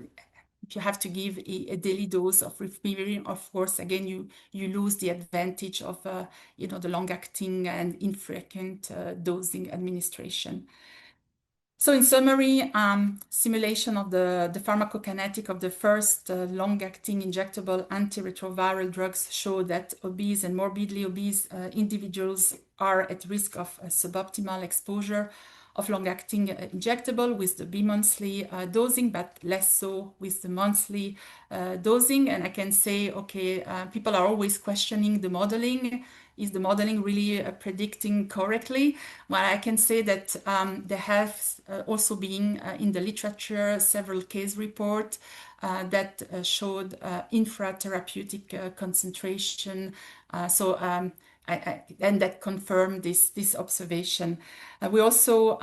if you have to give a daily dose of rilpivirine, of course, again, you lose the advantage of the long-acting and infrequent dosing administration. So in summary, simulation of the pharmacokinetic of the first long-acting injectable antiretroviral drugs show that obese and morbidly obese individuals are at risk of suboptimal exposure of long-acting injectable with the bimonthly dosing, but less so with the monthly dosing. And I can say, okay, people are always questioning the modeling. Is the modeling really predicting correctly? Well, I can say that there have also been in the literature several case reports that showed infratherapeutic concentration. And that confirmed this observation. We also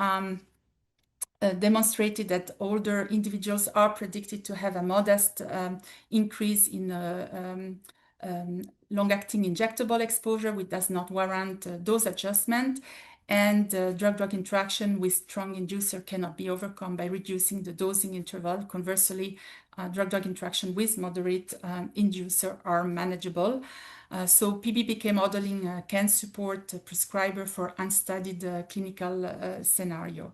demonstrated that older individuals are predicted to have a modest increase in long-acting injectable exposure, which does not warrant dose adjustment. And drug-drug interaction with strong inducer cannot be overcome by reducing the dosing interval. Conversely, drug-drug interaction with moderate inducer are manageable. So PBPK modeling can support a prescriber for unstudied clinical scenario.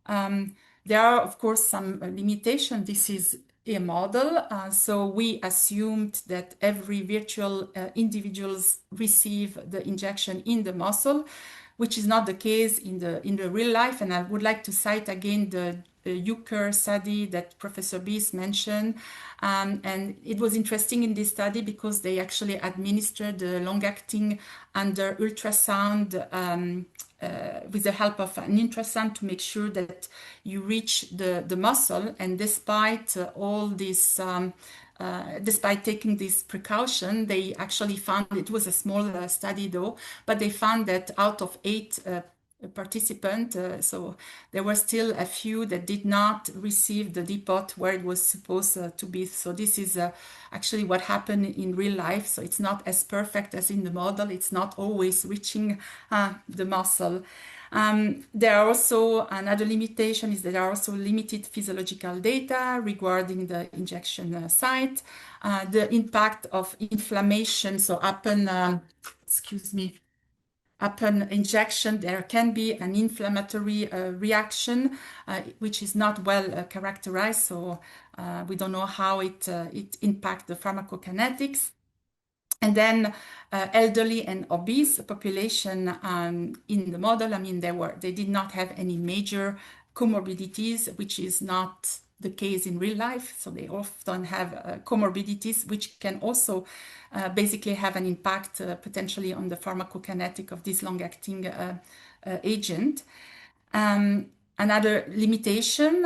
There are, of course, some limitations. This is a model, so we assumed that every virtual individuals receive the injection in the muscle, which is not the case in the real life. And I would like to cite again the UCUR study that Professor Bies mentioned. And it was interesting in this study because they actually administered the long-acting under ultrasound with the help of an ultrasound to make sure that you reach the muscle. And despite all this, despite taking this precaution, they actually found, it was a small study though, but they found that out of 8 participants, so there were still a few that did not receive the depot where it was supposed to be. So this is actually what happened in real life. So it's not as perfect as in the model. It's not always reaching the muscle. There are also, another limitation is there are also limited physiological data regarding the injection site, the impact of inflammation. So upon, upon injection, there can be an inflammatory reaction, which is not well characterized. So we don't know how it impacts the pharmacokinetics. And then elderly and obese population in the model, I mean, they did not have any major comorbidities, which is not the case in real life. So they often have comorbidities, which can also basically have an impact potentially on the pharmacokinetic of this long-acting agent. Another limitation,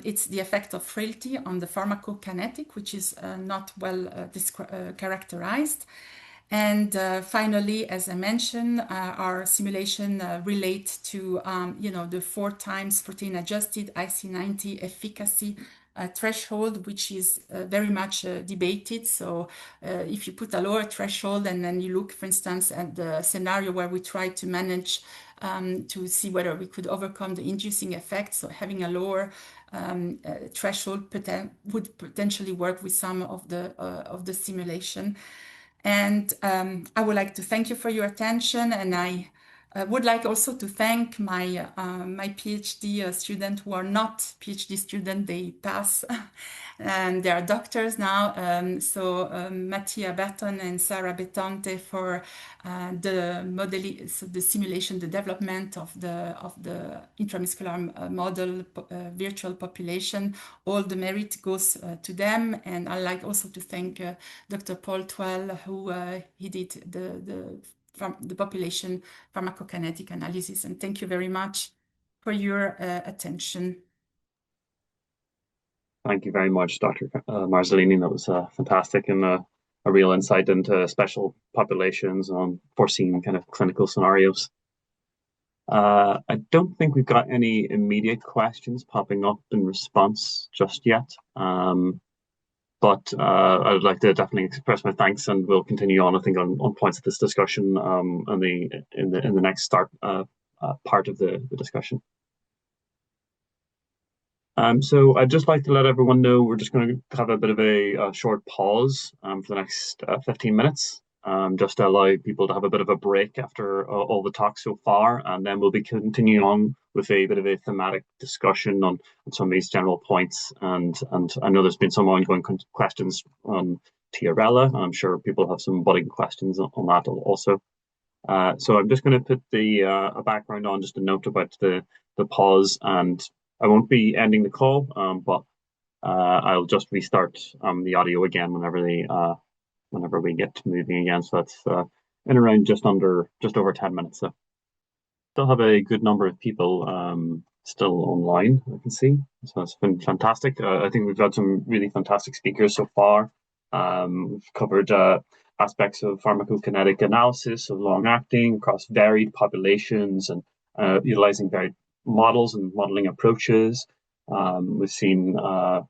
it's the effect of frailty on the pharmacokinetic, which is not well characterized. And finally, as I mentioned, our simulation relates to, the 4 times protein adjusted IC90 efficacy threshold, which is very much debated. So if you put a lower threshold and then you look, for instance, at the scenario where we try to manage to see whether we could overcome the inducing effect, so having a lower threshold would potentially work with some of the simulation. And I would like to thank you for your attention, and I would like also to thank my my PhD students who are not PhD students. They pass, and they are doctors now. So Mattia Berton and Sarah Betante for the modeling, so the simulation, the development of the intramuscular model virtual population. All the merit goes to them, and I like also to thank Dr. Paul Twell, who he did the population pharmacokinetic analysis. And thank you very much for your attention. Thank you very much, Dr. Marzolini. That was fantastic and a real insight into special populations on foreseen kind of clinical scenarios. I don't think we've got any immediate questions popping up in response just yet. But I would like to definitely express my thanks, and we'll continue on, I think, on points of this discussion in the next part of the discussion. So I'd just like to let everyone know we're just going to have a bit of a short pause for the next 15 minutes, just to allow people to have a bit of a break after all the talk so far, and then we'll be continuing on with a bit of a thematic discussion on some of these general points. And I know there's been some ongoing questions on Tiarella. I'm sure people have some budding questions on that also. So I'm just going to put a background on, just a note about the pause, and I won't be ending the call, but I'll just restart the audio again whenever we get moving again. So that's in around just over 10 minutes. So still have a good number of people still online, I can see. So it's been fantastic. I think we've got some really fantastic speakers so far. We've covered aspects of pharmacokinetic analysis of long-acting across varied populations and utilizing varied models and modeling approaches. We've seen a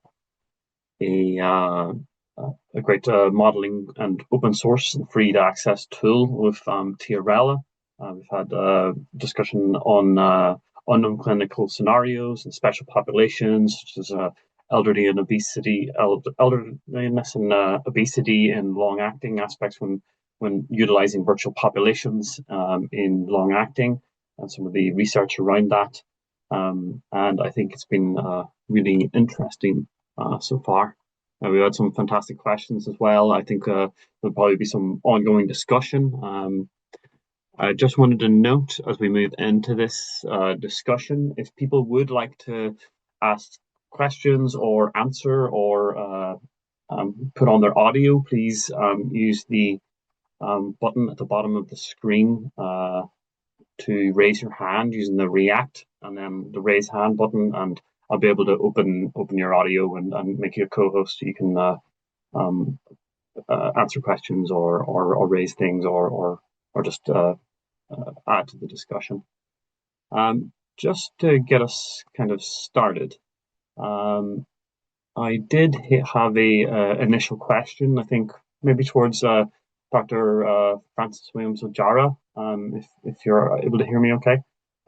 great modeling and open source and free to access tool with Tiarella. We've had a discussion on unknown clinical scenarios and special populations, such as elderly and obesity, elderliness and obesity in long-acting aspects when utilizing virtual populations in long-acting, and some of the research around that. And I think it's been really interesting so far. We had some fantastic questions as well. I think there'll probably be some ongoing discussion. I just wanted to note as we move into this discussion, if people would like to ask questions or answer or put on their audio, please use the button at the bottom of the screen to raise your hand using the react and then the raise hand button, and I'll be able to open your audio and make you a co-host so you can answer questions or raise things or just add to the discussion. Just to get us kind of started, I did have a initial question, I think maybe towards Dr. Francis Williams Ojara, if you're able to hear me okay.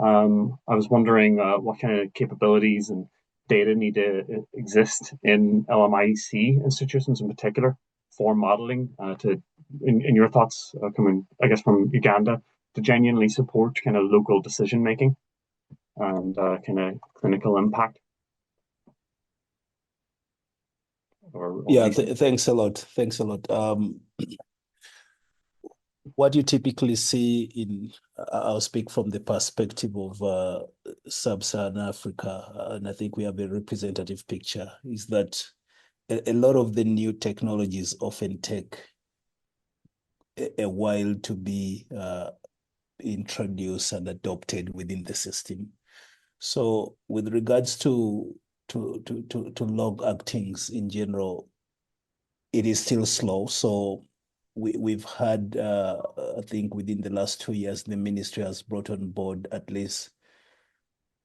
I was wondering what kind of capabilities and data need to exist in LMIC institutions in particular for modeling in your thoughts, coming, I guess, from Uganda, to genuinely support kind of local decision making and kind of clinical impact. Yeah, thanks a lot. Thanks a lot. What you typically see in, I'll speak from the perspective of sub-Saharan Africa, and I think we have a representative picture, is that a lot of the new technologies often take a while to be introduced and adopted within the system. So with regards to long-actings in general, it is still slow. So we've had, I think within the last 2 years, the ministry has brought on board at least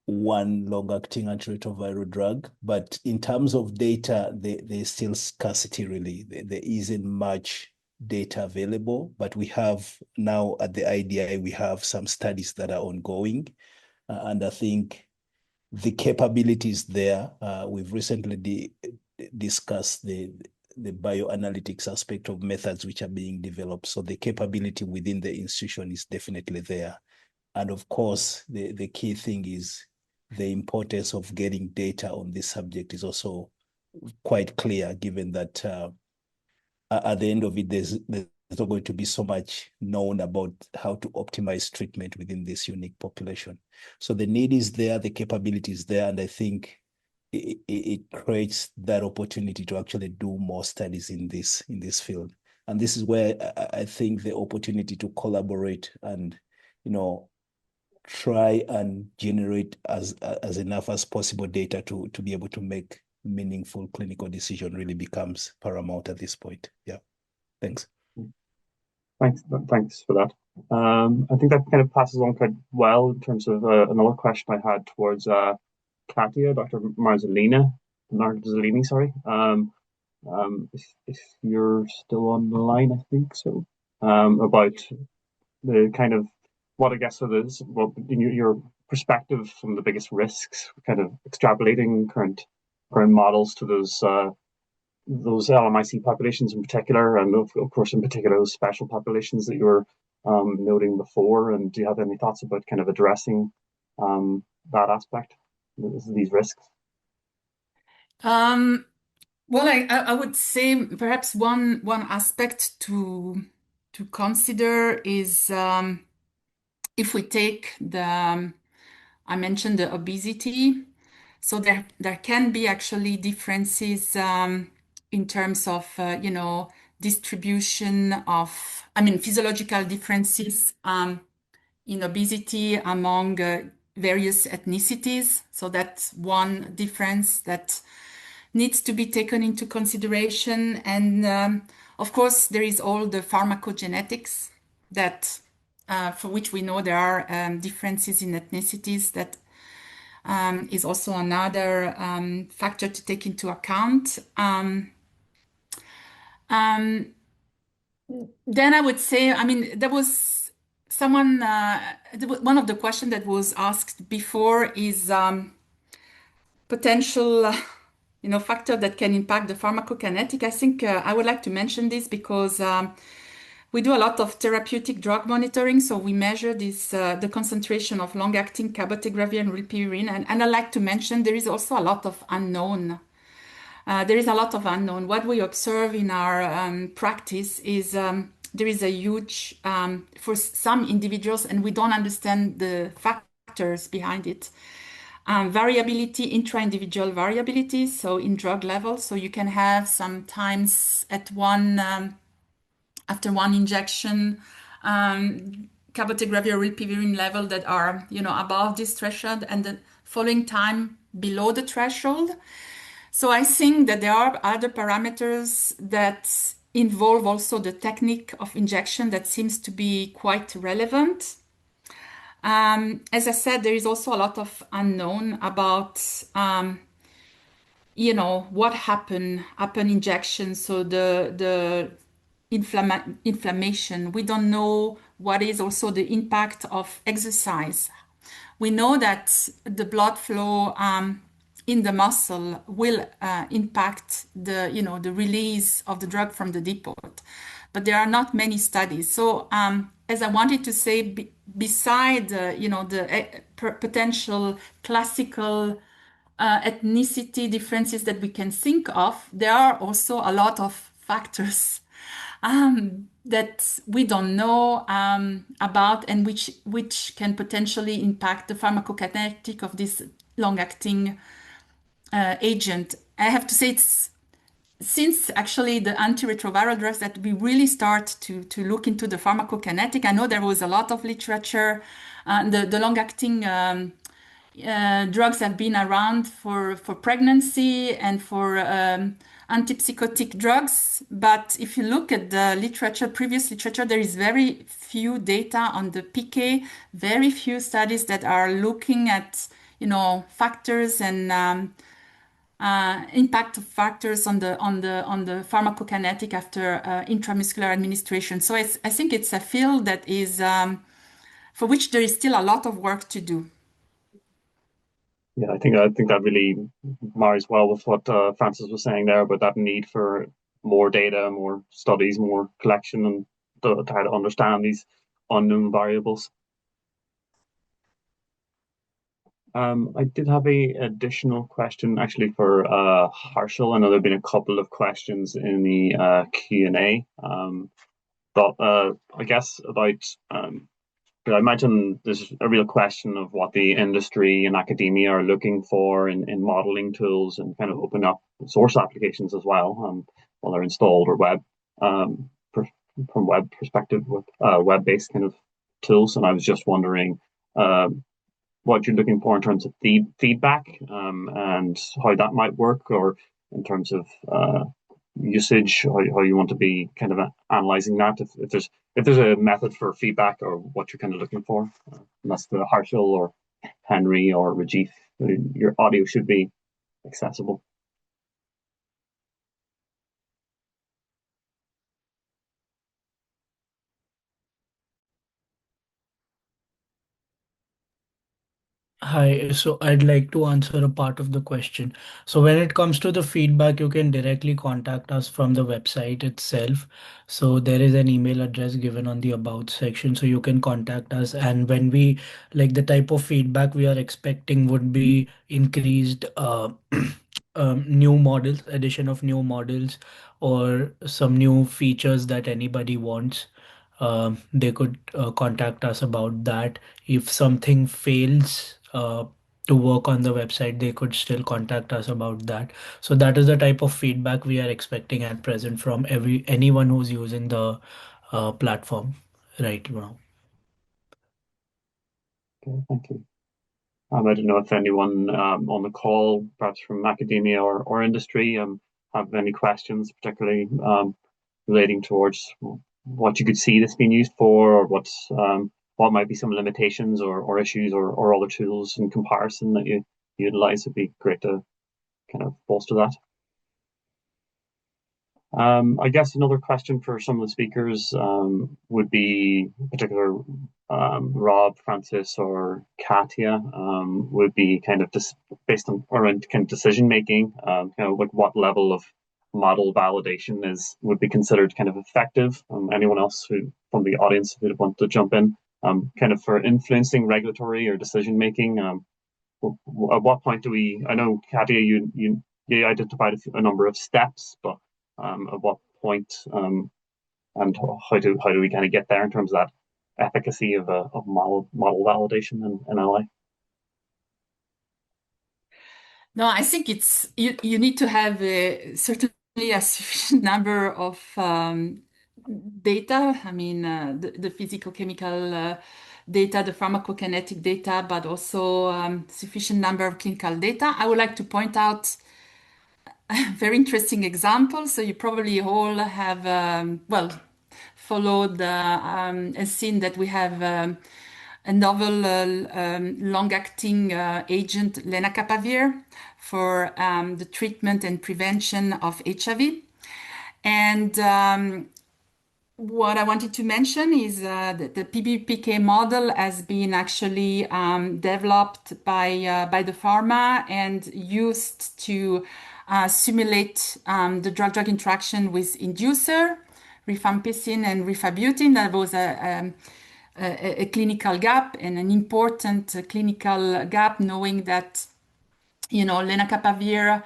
one long-acting antiretroviral drug. But in terms of data, there's still scarcity really. There isn't much data available, but we have now at the IDI, we have some studies that are ongoing. And I think the capabilities there, we've recently discussed the bioanalytics aspect of methods which are being developed. So the capability within the institution is definitely there. And of course, the key thing is the importance of getting data on this subject is also quite clear, given that at the end of it, there's not going to be so much known about how to optimize treatment within this unique population. So the need is there, the capability is there, and I think it creates that opportunity to actually do more studies in this field. And this is where I think the opportunity to collaborate and, try and generate as enough as possible data to be able to make meaningful clinical decision really becomes paramount at this point. Yeah, thanks. Thanks for that. I think that kind of passes on quite well in terms of another question I had towards Catia, Dr. Marzolini, sorry. If you're still on the line, I think so. About the kind of what I guess in your perspective from the biggest risks, kind of extrapolating current models to those LMIC populations in particular, and of course in particular those special populations that you were noting before. And do you have any thoughts about kind of addressing that aspect, these risks? Well, I would say perhaps one aspect to consider is if we take I mentioned the obesity. So there can be actually differences in terms of, distribution of, physiological differences in obesity among various ethnicities. So that's one difference that needs to be taken into consideration. And of course, there is all the pharmacogenetics that for which we know there are differences in ethnicities that is also another factor to take into account. Then I would say, there was someone, one of the questions that was asked before is potential, factor that can impact the pharmacokinetic. I think I would like to mention this because we do a lot of therapeutic drug monitoring, so we measure the concentration of long-acting Cabotegravir and rilpivirine, and I like to mention there is also a lot of unknown. What we observe in our practice is there is a huge, for some individuals, and we don't understand the factors behind it. variability, intra-individual variability, so in drug levels. So you can have sometimes at after one injection, cabotegravir or rilpivirine level that are, above this threshold, and the following time below the threshold. So I think that there are other parameters that involve also the technique of injection that seems to be quite relevant. As I said, there is also a lot of unknown about, what happened upon injection. So the inflammation. We don't know what is also the impact of exercise. We know that the blood flow in the muscle will impact the release of the drug from the depot, but there are not many studies. So as I wanted to say, beside the potential classical ethnicity differences that we can think of, there are also a lot of factors that we don't know about, and which can potentially impact the pharmacokinetic of this long-acting agent. I have to say, it's since actually the antiretroviral drugs that we really start to look into the pharmacokinetic. I know there was a lot of literature. The long-acting drugs have been around for pregnancy and for antipsychotic drugs. But if you look at the literature, previous literature, there is very few data on the PK, very few studies that are looking at, factors and impact of factors on the pharmacokinetic after intramuscular administration. So I think it's a field that is for which there is still a lot of work to do. Yeah, I think that really marries well with what Francis was saying there about that need for more data, more studies, more collection, and to try to understand these unknown variables. I did have a additional question actually for Harshal. I know there have been a couple of questions in the Q&A, but I guess about I imagine there's a real question of what the industry and academia are looking for in modeling tools, and kind of open up source applications as well, whether installed or web, from web perspective with web-based kind of tools. And I was just wondering what you're looking for in terms of feedback and how that might work, or in terms of usage, how you want to be kind of analyzing that, if there's a method for feedback, or what you're kind of looking for. Unless the Harshal or Henry or Prajith, your audio should be accessible. Hi, so I'd like to answer a part of the question. So when it comes to the feedback, you can directly contact us from the website itself. So there is an email address given on the About section, so you can contact us. And when we, like, the type of feedback we are expecting would be increased new models, addition of new models, or some new features that anybody wants. They could contact us about that. If something fails to work on the website, they could still contact us about that. So that is the type of feedback we are expecting at present from anyone who's using the platform right now. Okay, thank you. I don't know if anyone on the call, perhaps from academia or industry, have any questions, particularly relating towards what you could see this being used for, or what might be some limitations or issues or other tools in comparison that you utilize. It'd be great to kind of bolster that. I guess another question for some of the speakers would be, in particular, Rob, Francis, or Catia, would be kind of just based on around kind of decision making, like what level of model validation would be considered kind of effective. Anyone else from the audience who would want to jump in, kind of for influencing regulatory or decision making. At what point do we? I know, Catia, you identified a number of steps, but at what point and how do we kind of get there in terms of that efficacy of model validation in LA? No, I think you need to have certainly a sufficient number of data. I mean, the physicochemical data, the pharmacokinetic data, but also sufficient number of clinical data. I would like to point out a very interesting example. So you probably all have, well, followed and seen that we have a novel long-acting agent, lenacapavir, for the treatment and prevention of HIV. And what I wanted to mention is that the PBPK model has been actually developed by the pharma and used to simulate the drug-drug interaction with inducer, rifampicin and rifabutin. That was a clinical gap and an important clinical gap, knowing that, you know, lenacapavir,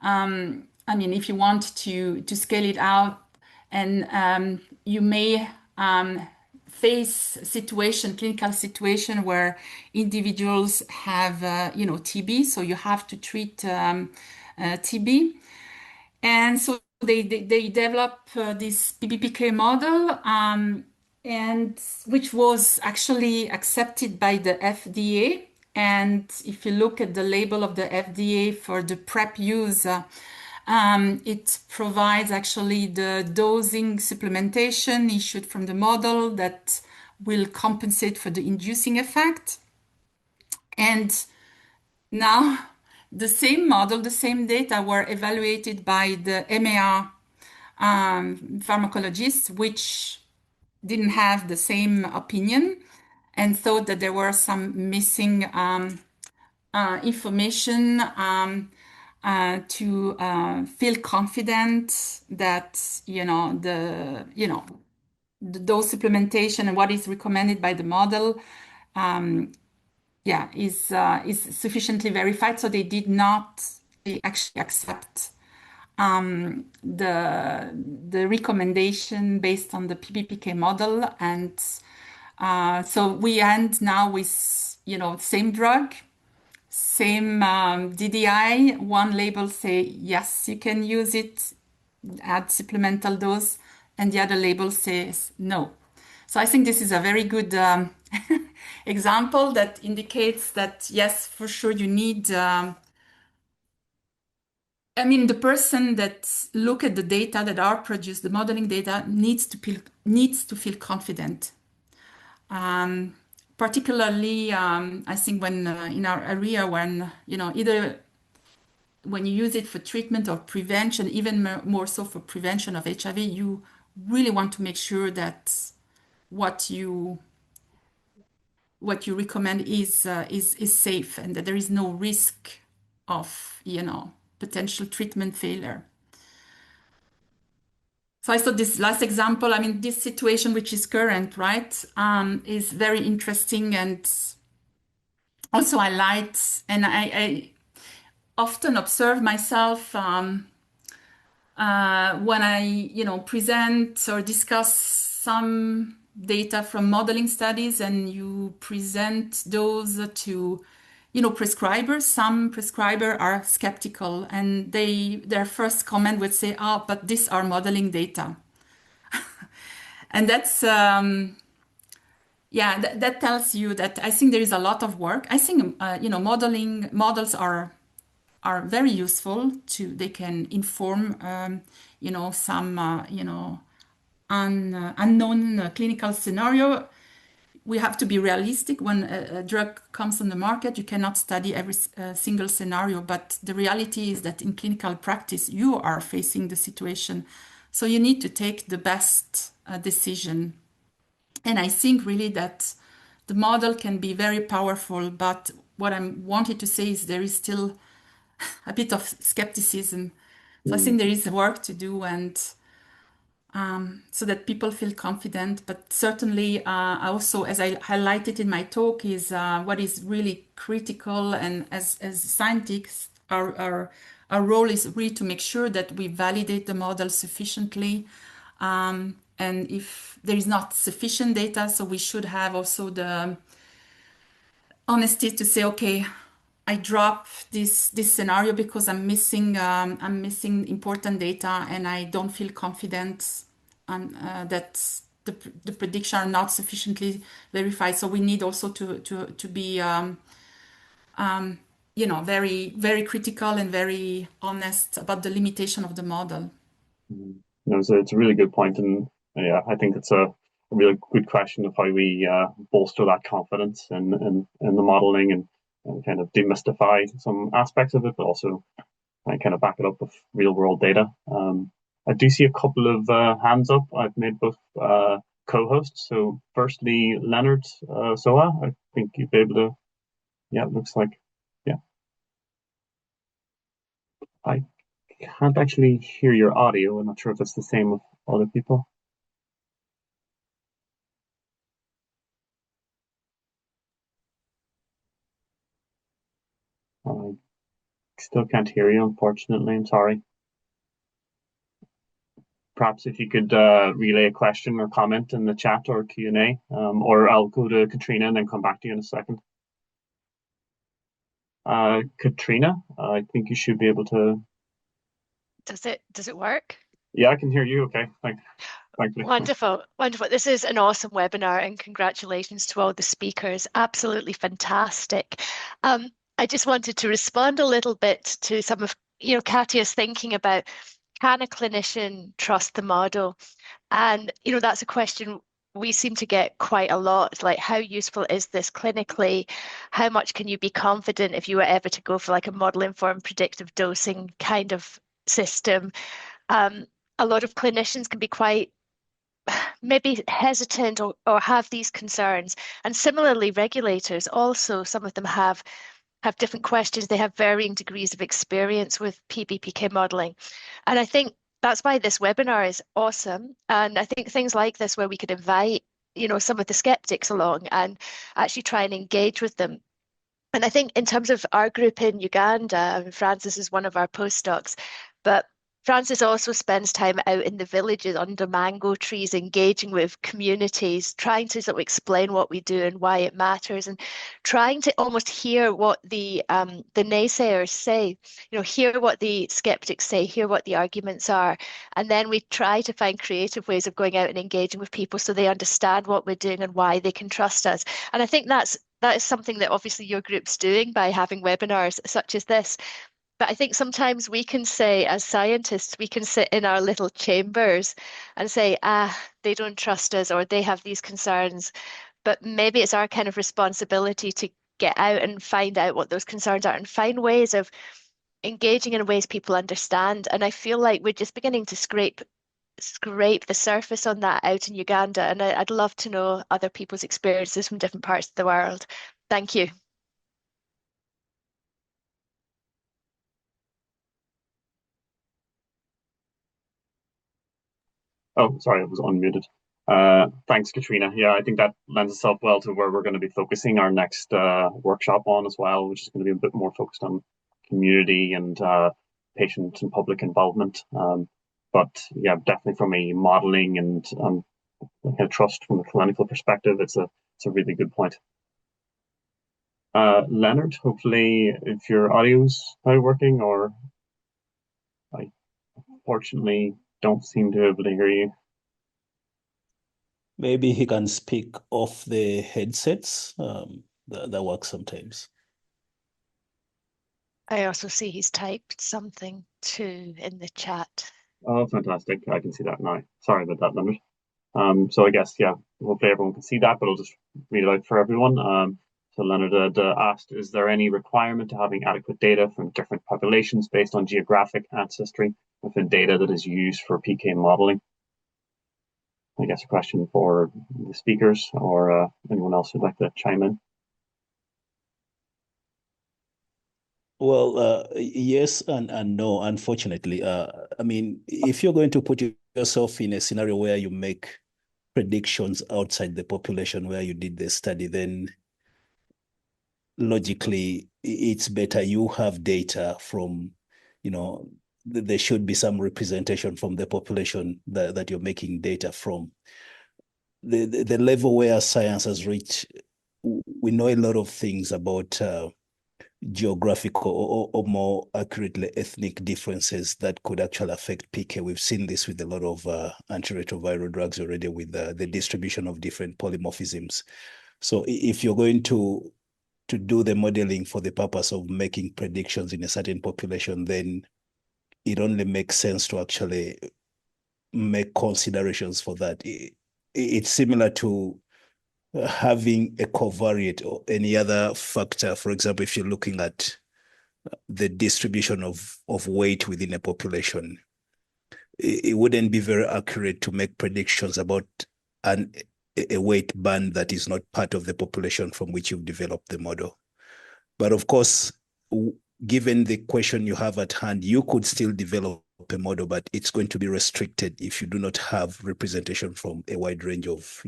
I mean, if you want to scale it out, and you may face clinical situation where individuals have, you know, TB, so you have to treat TB. And so they develop this PBPK model, and which was actually accepted by the FDA. And if you look at the label of the FDA for the PrEP use, it provides actually the dosing supplementation issued from the model that will compensate for the inducing effect. And now the same model, the same data were evaluated by the MAR pharmacologists, which didn't have the same opinion and thought that there were some missing information to feel confident that, you know, the dose supplementation and what is recommended by the model is sufficiently verified. So they did not actually accept the recommendation based on the PBPK model. And so we end now with, you know, same drug, same DDI. One label say, yes, you can use it, add supplemental dose, and the other label says no. So I think this is a very good example that indicates that, yes, for sure, you need I mean, the person that look at the data that are produced, the modeling data, needs to feel confident. Particularly, I think when in our area, when, you know, either when you use it for treatment or prevention, even more so for prevention of HIV, you really want to make sure that what you recommend is safe and that there is no risk of, you know, potential treatment failure. So I thought this last example, I mean, this situation, which is current, right, is very interesting, and also I liked, and I often observe myself when I, you know, present or discuss some data from modeling studies, and you present those to, you know, prescribers. Some prescribers are skeptical, and their first comment would say, "Oh, but these are modeling data." And that's, yeah, that tells you that I think there is a lot of work. I think, you know, models are very useful they can inform, you know, some, you know, unknown clinical scenario. We have to be realistic. When a drug comes on the market, you cannot study every single scenario, but the reality is that in clinical practice, you are facing the situation. So you need to take the best decision. And I think really that the model can be very powerful, but what I wanted to say is there is still a bit of skepticism. So I think there is work to do, and so that people feel confident. But certainly, also, as I highlighted in my talk, is what is really critical. And as scientists, our role is really to make sure that we validate the model sufficiently. And if there is not sufficient data, so we should have also the honesty to say, okay, I drop this scenario because I'm missing important data, and I don't feel confident that the prediction are not sufficiently verified. So we need also to be very, very critical and very honest about the limitation of the model. No, so it's a really good point, and yeah, I think it's a really good question of how we bolster that confidence in the modeling and kind of demystify some aspects of it, but also kind of back it up with real world data. I do see a couple of hands up. I've made both co-hosts. So firstly, Leonard Soa, I think you'd be able to, yeah, it looks like, yeah. I can't actually hear your audio. I'm not sure if it's the same with other people. I still can't hear you, unfortunately. I'm sorry. Perhaps if you could relay a question or comment in the chat or Q&A, or I'll go to Catriona and then come back to you in a second. Catriona, I think you should be able to. Does it work? Yeah, I can hear you. Okay, thank you. Wonderful, wonderful. This is an awesome webinar, and congratulations to all the speakers. Absolutely fantastic. I just wanted to respond a little bit to some of Catia's thinking about, can a clinician trust the model? And that's a question we seem to get quite a lot. Like, how useful is this clinically? How much can you be confident if you were ever to go for like a model-informed predictive dosing kind of system? A lot of clinicians can be quite maybe hesitant or have these concerns. And similarly, regulators also, some of them have different questions. They have varying degrees of experience with PBPK modeling. And I think that's why this webinar is awesome. And I think things like this, where we could invite, some of the skeptics along and actually try and engage with them. And I think in terms of our group in Uganda, Francis is one of our postdocs, but Francis also spends time out in the villages under mango trees, engaging with communities, trying to sort of explain what we do and why it matters, and trying to almost hear what the naysayers say, hear what the skeptics say, hear what the arguments are. And then we try to find creative ways of going out and engaging with people so they understand what we're doing and why they can trust us. And I think that is something that obviously your group's doing by having webinars such as this. But I think sometimes we can say, as scientists, we can sit in our little chambers and say, they don't trust us, or they have these concerns. But maybe it's our kind of responsibility to get out and find out what those concerns are and find ways of engaging in ways people understand. And I feel like we're just beginning to scrape the surface on that out in Uganda. And I'd love to know other people's experiences from different parts of the world. Thank you. Oh, sorry, I was unmuted. Thanks, Catriona. Yeah, I think that lends itself well to where we're going to be focusing our next workshop on as well, which is going to be a bit more focused on community and patient and public involvement. But yeah, definitely from a modeling and kind of trust from a clinical perspective, it's a really good point. Leonard, hopefully, if your audio's now working, or I unfortunately don't seem to be able to hear you. Maybe he can speak off the headsets. That works sometimes. I also see he's typed something too in the chat. Oh, fantastic. I can see that now. Sorry about that, Leonard. So I guess, yeah, hopefully everyone can see that, but I'll just read it out for everyone. So Leonard had asked, is there any requirement to having adequate data from different populations based on geographic ancestry within data that is used for PK modeling? I guess a question for the speakers or anyone else who'd like to chime in. Well, yes and no, unfortunately. I mean, if you're going to put yourself in a scenario where you make predictions outside the population where you did the study, then logically it's better you have data from, there should be some representation from the population that you're making data from. The level where science has reached, we know a lot of things about geographical or more accurately ethnic differences that could actually affect PK. We've seen this with a lot of antiretroviral drugs already with the distribution of different polymorphisms. So if you're going to do the modeling for the purpose of making predictions in a certain population, then it only makes sense to actually make considerations for that. It's similar to having a covariate or any other factor. For example, if you're looking at the distribution of weight within a population, it wouldn't be very accurate to make predictions about a weight band that is not part of the population from which you've developed the model. But of course, given the question you have at hand, you could still develop a model, but it's going to be restricted if you do not have representation from a wide range of,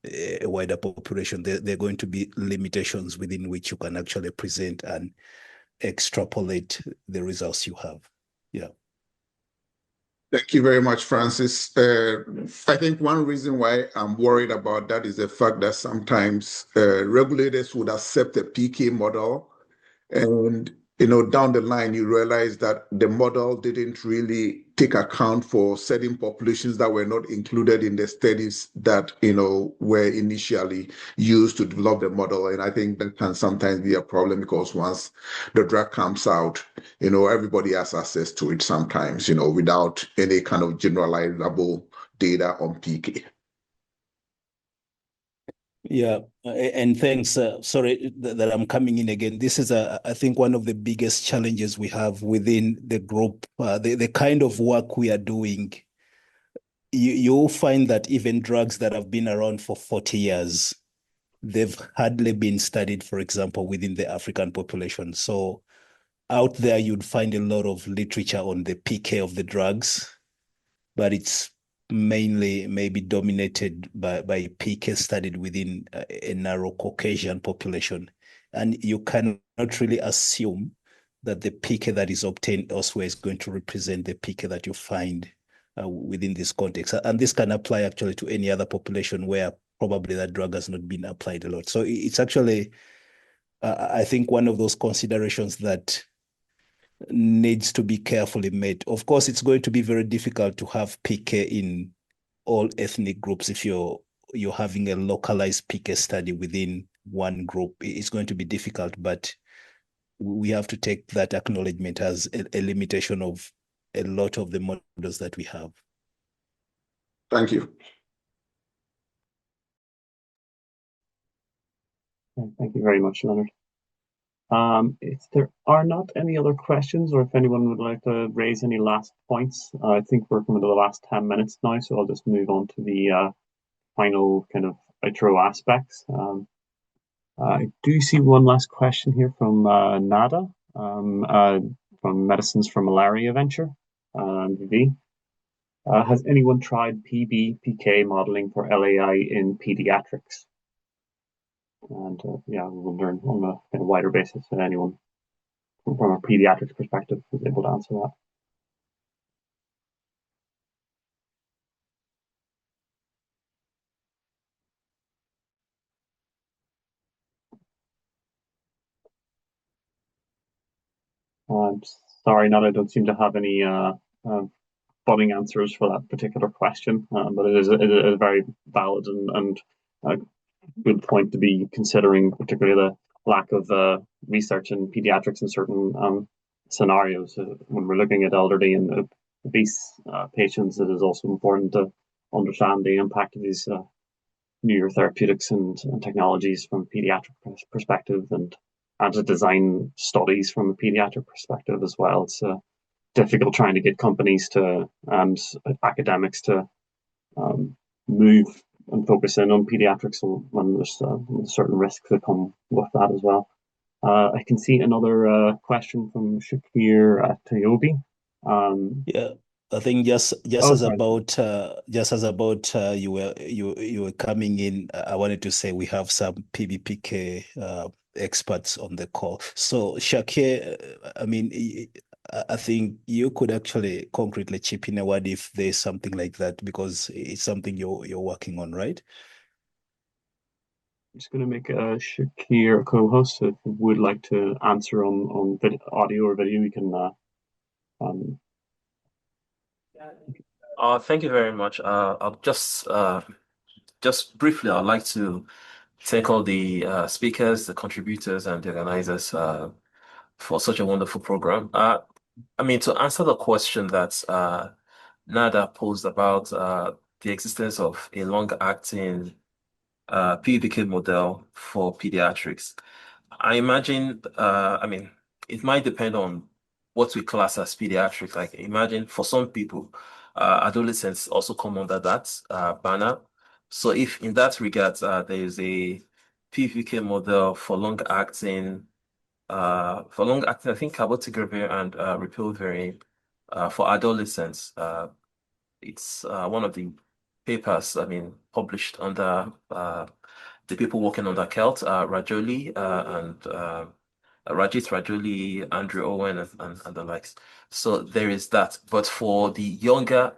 a wider population. There are going to be limitations within which you can actually present and extrapolate the results you have. Yeah. Thank you very much, Francis. I think one reason why I'm worried about that is the fact that sometimes regulators would accept a PK model, and down the line you realize that the model didn't really take account for certain populations that were not included in the studies that were initially used to develop the model. And I think that can sometimes be a problem, because once the drug comes out, everybody has access to it sometimes, without any kind of generalizable data on PK. Yeah, and thanks. Sorry that I'm coming in again. This is, I think, one of the biggest challenges we have within the group. The kind of work we are doing, you'll find that even drugs that have been around for 40 years, they've hardly been studied, for example, within the African population. So out there, you'd find a lot of literature on the PK of the drugs, but it's mainly maybe dominated by PK studied within a narrow Caucasian population. And you cannot really assume that the PK that is obtained elsewhere is going to represent the PK that you find within this context. And this can apply actually to any other population where probably that drug has not been applied a lot. So it's actually, I think, one of those considerations that needs to be carefully made. Of course, it's going to be very difficult to have PK in all ethnic groups. If you're having a localized PK study within one group, it's going to be difficult, but we have to take that acknowledgement as a limitation of a lot of the models that we have. Thank you. Thank you very much, Leonard. If there are not any other questions, or if anyone would like to raise any last points, I think we're coming to the last 10 minutes now, so I'll just move on to the final kind of outro aspects. I do see one last question here from Nada, from Medicines for Malaria Venture, VV. Has anyone tried PK modeling for LAI in pediatrics? And yeah, we'll learn on a wider basis if anyone from a pediatrics perspective is able to answer that. I'm sorry, Nat, I don't seem to have any budding answers for that particular question, but it is a very valid and good point to be considering, particularly the lack of research in pediatrics in certain scenarios. When we're looking at elderly and obese patients, it is also important to understand the impact of these newer therapeutics and technologies from a pediatric perspective, and to design studies from a pediatric perspective as well. It's difficult trying to get companies to and academics to move and focus in on pediatrics when there's certain risks that come with that as well. I can see another question from Shakir Tayobi. Yeah, I think just as about you were coming in, I wanted to say we have some PBPK experts on the call. So Shakir, I mean, I think you could actually concretely chip in a word if there's something like that, because it's something you're working on, right? I'm just going to make Shakir a co-host. So if you would like to answer on audio or video, you can. Thank you very much. I'll just briefly, I'd like to thank all the speakers, the contributors, and the organizers for such a wonderful program. I mean, to answer the question that Nada posed about the existence of a long-acting PBK model for pediatrics, I imagine, I mean, it might depend on what we class as pediatric. Like, imagine for some people, adolescents also come under that banner. So, if in that regard, there is a PVK model for long-acting, I think cabotegravir and rilpivirine for adolescents. It's one of the papers, I mean, published under the people working on the CELT, Rajoli and Rajith Rajoli, Andrew Owen, and the likes. So there is that. But for the younger,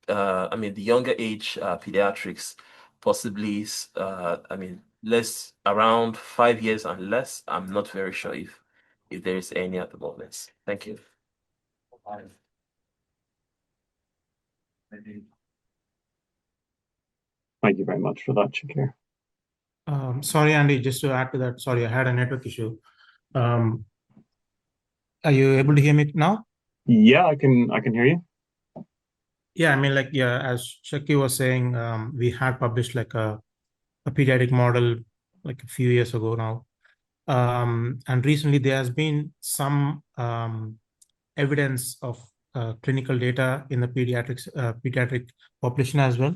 I mean, the younger age pediatrics, possibly, I mean, less around 5 years and less. I'm not very sure if there is any at the moment. Thank you. Thank you very much for that, Shakir. Sorry, Andy, just to add to that, sorry, I had a network issue. Are you able to hear me now? Yeah, I can hear you. Yeah, I mean, like, yeah, as Shakir was saying, we had published like a pediatric model like a few years ago now. And recently there has been some evidence of clinical data in the pediatric population as well.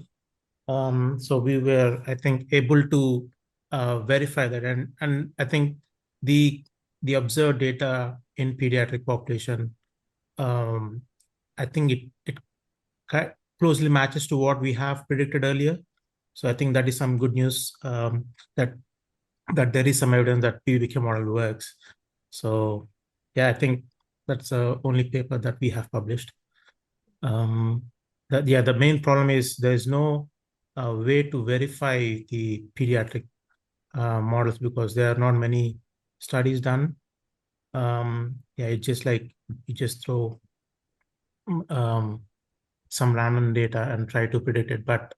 So we were, I think, able to verify that, and I think the observed data in pediatric population, I think it closely matches to what we have predicted earlier. So I think that is some good news, that there is some evidence that PBK model works. So yeah, I think that's the only paper that we have published. The main problem is there's no way to verify the pediatric models because there are not many studies done. Yeah, it's just like you just throw some random data and try to predict it. But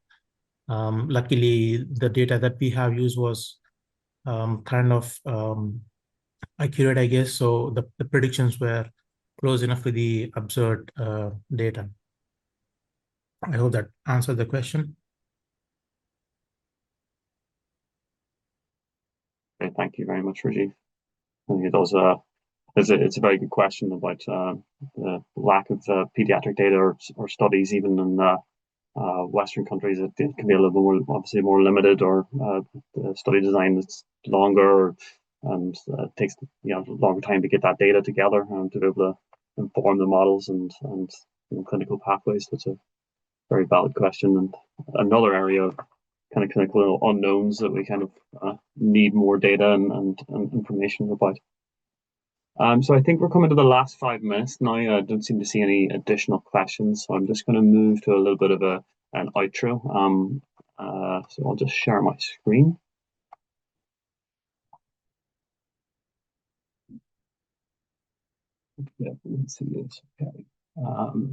luckily, the data that we have used was kind of accurate, I guess. So the predictions were close enough to the observed data. I hope that answered the question. Okay, thank you very much, Rajiv. I think it does. It's a very good question about the lack of pediatric data or studies, even in Western countries. It can be a little more, obviously, more limited, or the study design that's longer, and takes longer time to get that data together and to be able to inform the models and clinical pathways. That's a very valid question, and another area of kind of clinical unknowns that we kind of need more data and information about. So I think we're coming to the last 5 minutes now. I don't seem to see any additional questions, so I'm just going to move to a little bit of an outro. So I'll just share my screen. Yeah, let's see this. Okay.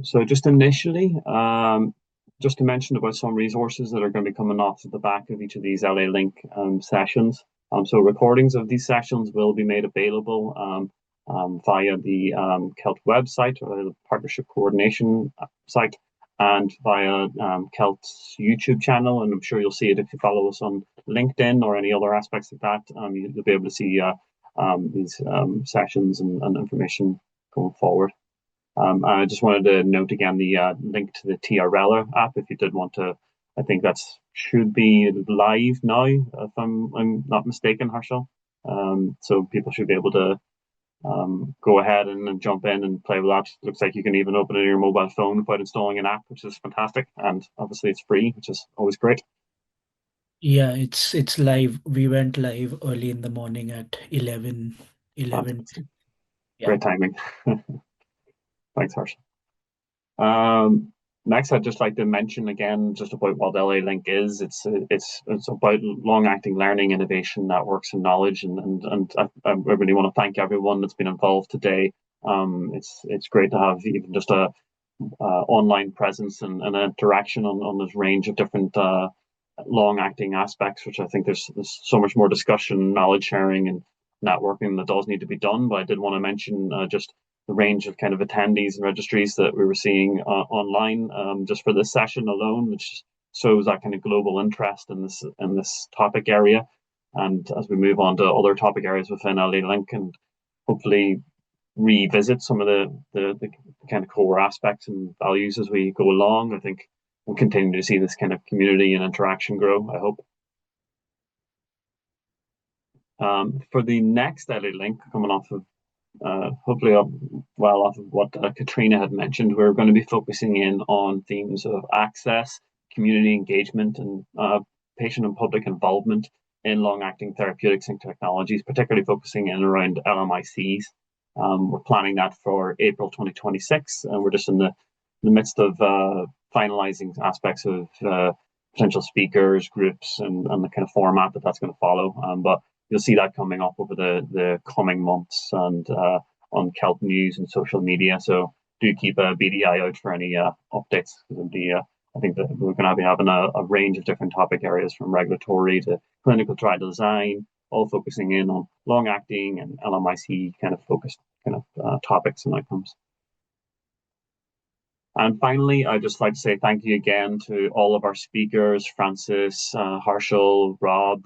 So just initially, just to mention about some resources that are going to be coming off the back of each of these LA Link sessions. So recordings of these sessions will be made available via the CELT website or the Partnership Coordination site, and via CELT's YouTube channel. And I'm sure you'll see it if you follow us on LinkedIn or any other aspects of that. You'll be able to see these sessions and information going forward. I just wanted to note again the link to the TRL app if you did want to. I think that should be live now, if I'm not mistaken, Harshal. So people should be able to go ahead and jump in and play with that. Looks like you can even open it on your mobile phone without installing an app, which is fantastic. And obviously it's free, which is always great. Yeah, it's live. We went live early in the morning at 11. Fantastic. Yeah. Great timing. Thanks, Harsh. Next, I'd just like to mention again just about what LA-Link is. It's about long-acting learning, innovation, networks, and knowledge. And I really want to thank everyone that's been involved today. It's great to have even just a online presence and an interaction on this range of different long-acting aspects, which I think there's so much more discussion, knowledge sharing, and networking that does need to be done. But I did want to mention just the range of kind of attendees and registries that we were seeing online just for this session alone, which shows that kind of global interest in this topic area. And as we move on to other topic areas within LA-Link and hopefully revisit some of the kind of core aspects and values as we go along, I think we'll continue to see this kind of community and interaction grow, I hope. For the next LA-Link, coming off of hopefully well off of what Catriona had mentioned, we're going to be focusing in on themes of access, community engagement, and patient and public involvement in long-acting therapeutics and technologies, particularly focusing in around LMICs. We're planning that for April 2026, and we're just in the midst of finalizing aspects of potential speakers, groups, and the kind of format that's going to follow. But you'll see that coming up over the coming months and on CELT News and social media. So do keep a beady eye out for any updates. I think that we're going to be having a range of different topic areas from regulatory to clinical trial design, all focusing in on long-acting and LMIC kind of focused kind of topics and outcomes. And finally, I'd just like to say thank you again to all of our speakers, Francis, Harshal, Rob,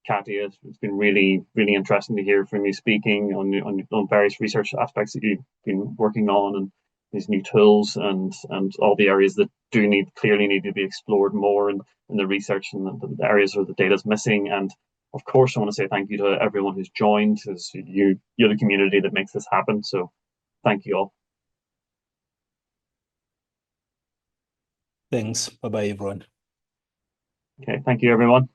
Catia. It's been really, really interesting to hear from you speaking on various research aspects that you've been working on and these new tools and all the areas that clearly need to be explored more in the research and the areas where the data is missing. And of course, I want to say thank you to everyone who's joined, as you're the community that makes this happen. So thank you all. Thanks. Bye-bye, everyone. Okay, thank you, everyone.